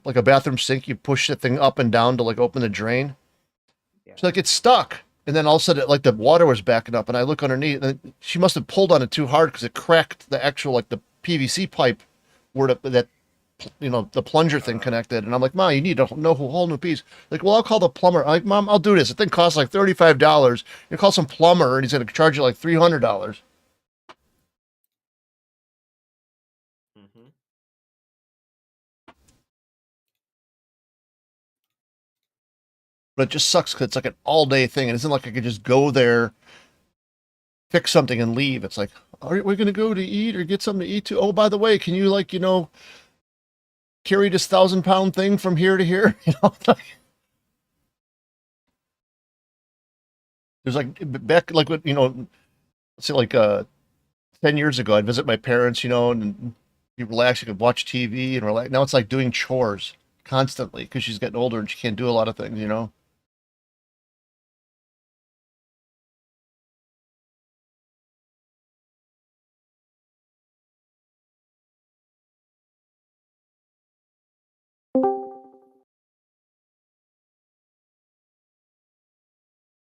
like a bathroom sink, you push the thing up and down to, like, open the drain. Yeah. So, like, it's stuck. And then all of a sudden, like, the water was backing up, and I look underneath, and she must have pulled on it too hard because it cracked the actual, like, the PVC pipe where that, you know, the plunger thing connected. And I'm like, Mom, you need a whole new piece. Like, well, I'll call the plumber. I'm like, Mom, I'll do this. The thing costs like $35. You call some plumber, and he's going to charge you like $300. Mm-hmm. But it just sucks because it's like an all-day thing. And it's not like I could just go there, fix something, and leave. It's like, are we going to go to eat or get something to eat too? Oh, by the way, can you, like, you know, carry this 1,000-pound thing from here to here? You know, there's, like, back, like, what, you know, let's say, like, 10 years ago, I'd visit my parents, you know, and you relax, you could watch TV and relax. Now it's like doing chores constantly because she's getting older and she can't do a lot of things, you know?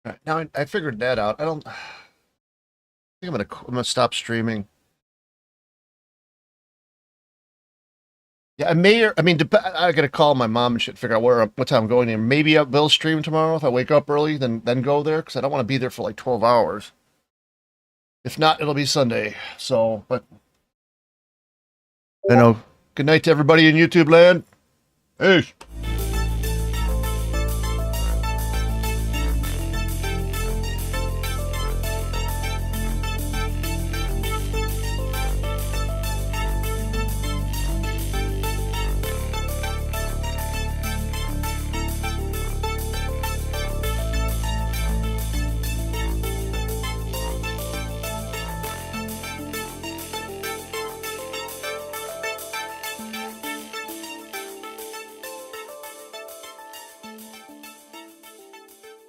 All right, now I figured that out. I think I'm gonna stop streaming. Yeah, I mean, I gotta call my mom and shit, figure out what time I'm going there. Maybe I will stream tomorrow if I wake up early, then go there, because I don't want to be there for like 12 hours. If not, it'll be Sunday. So, but you know, good night to everybody in YouTube land. Peace.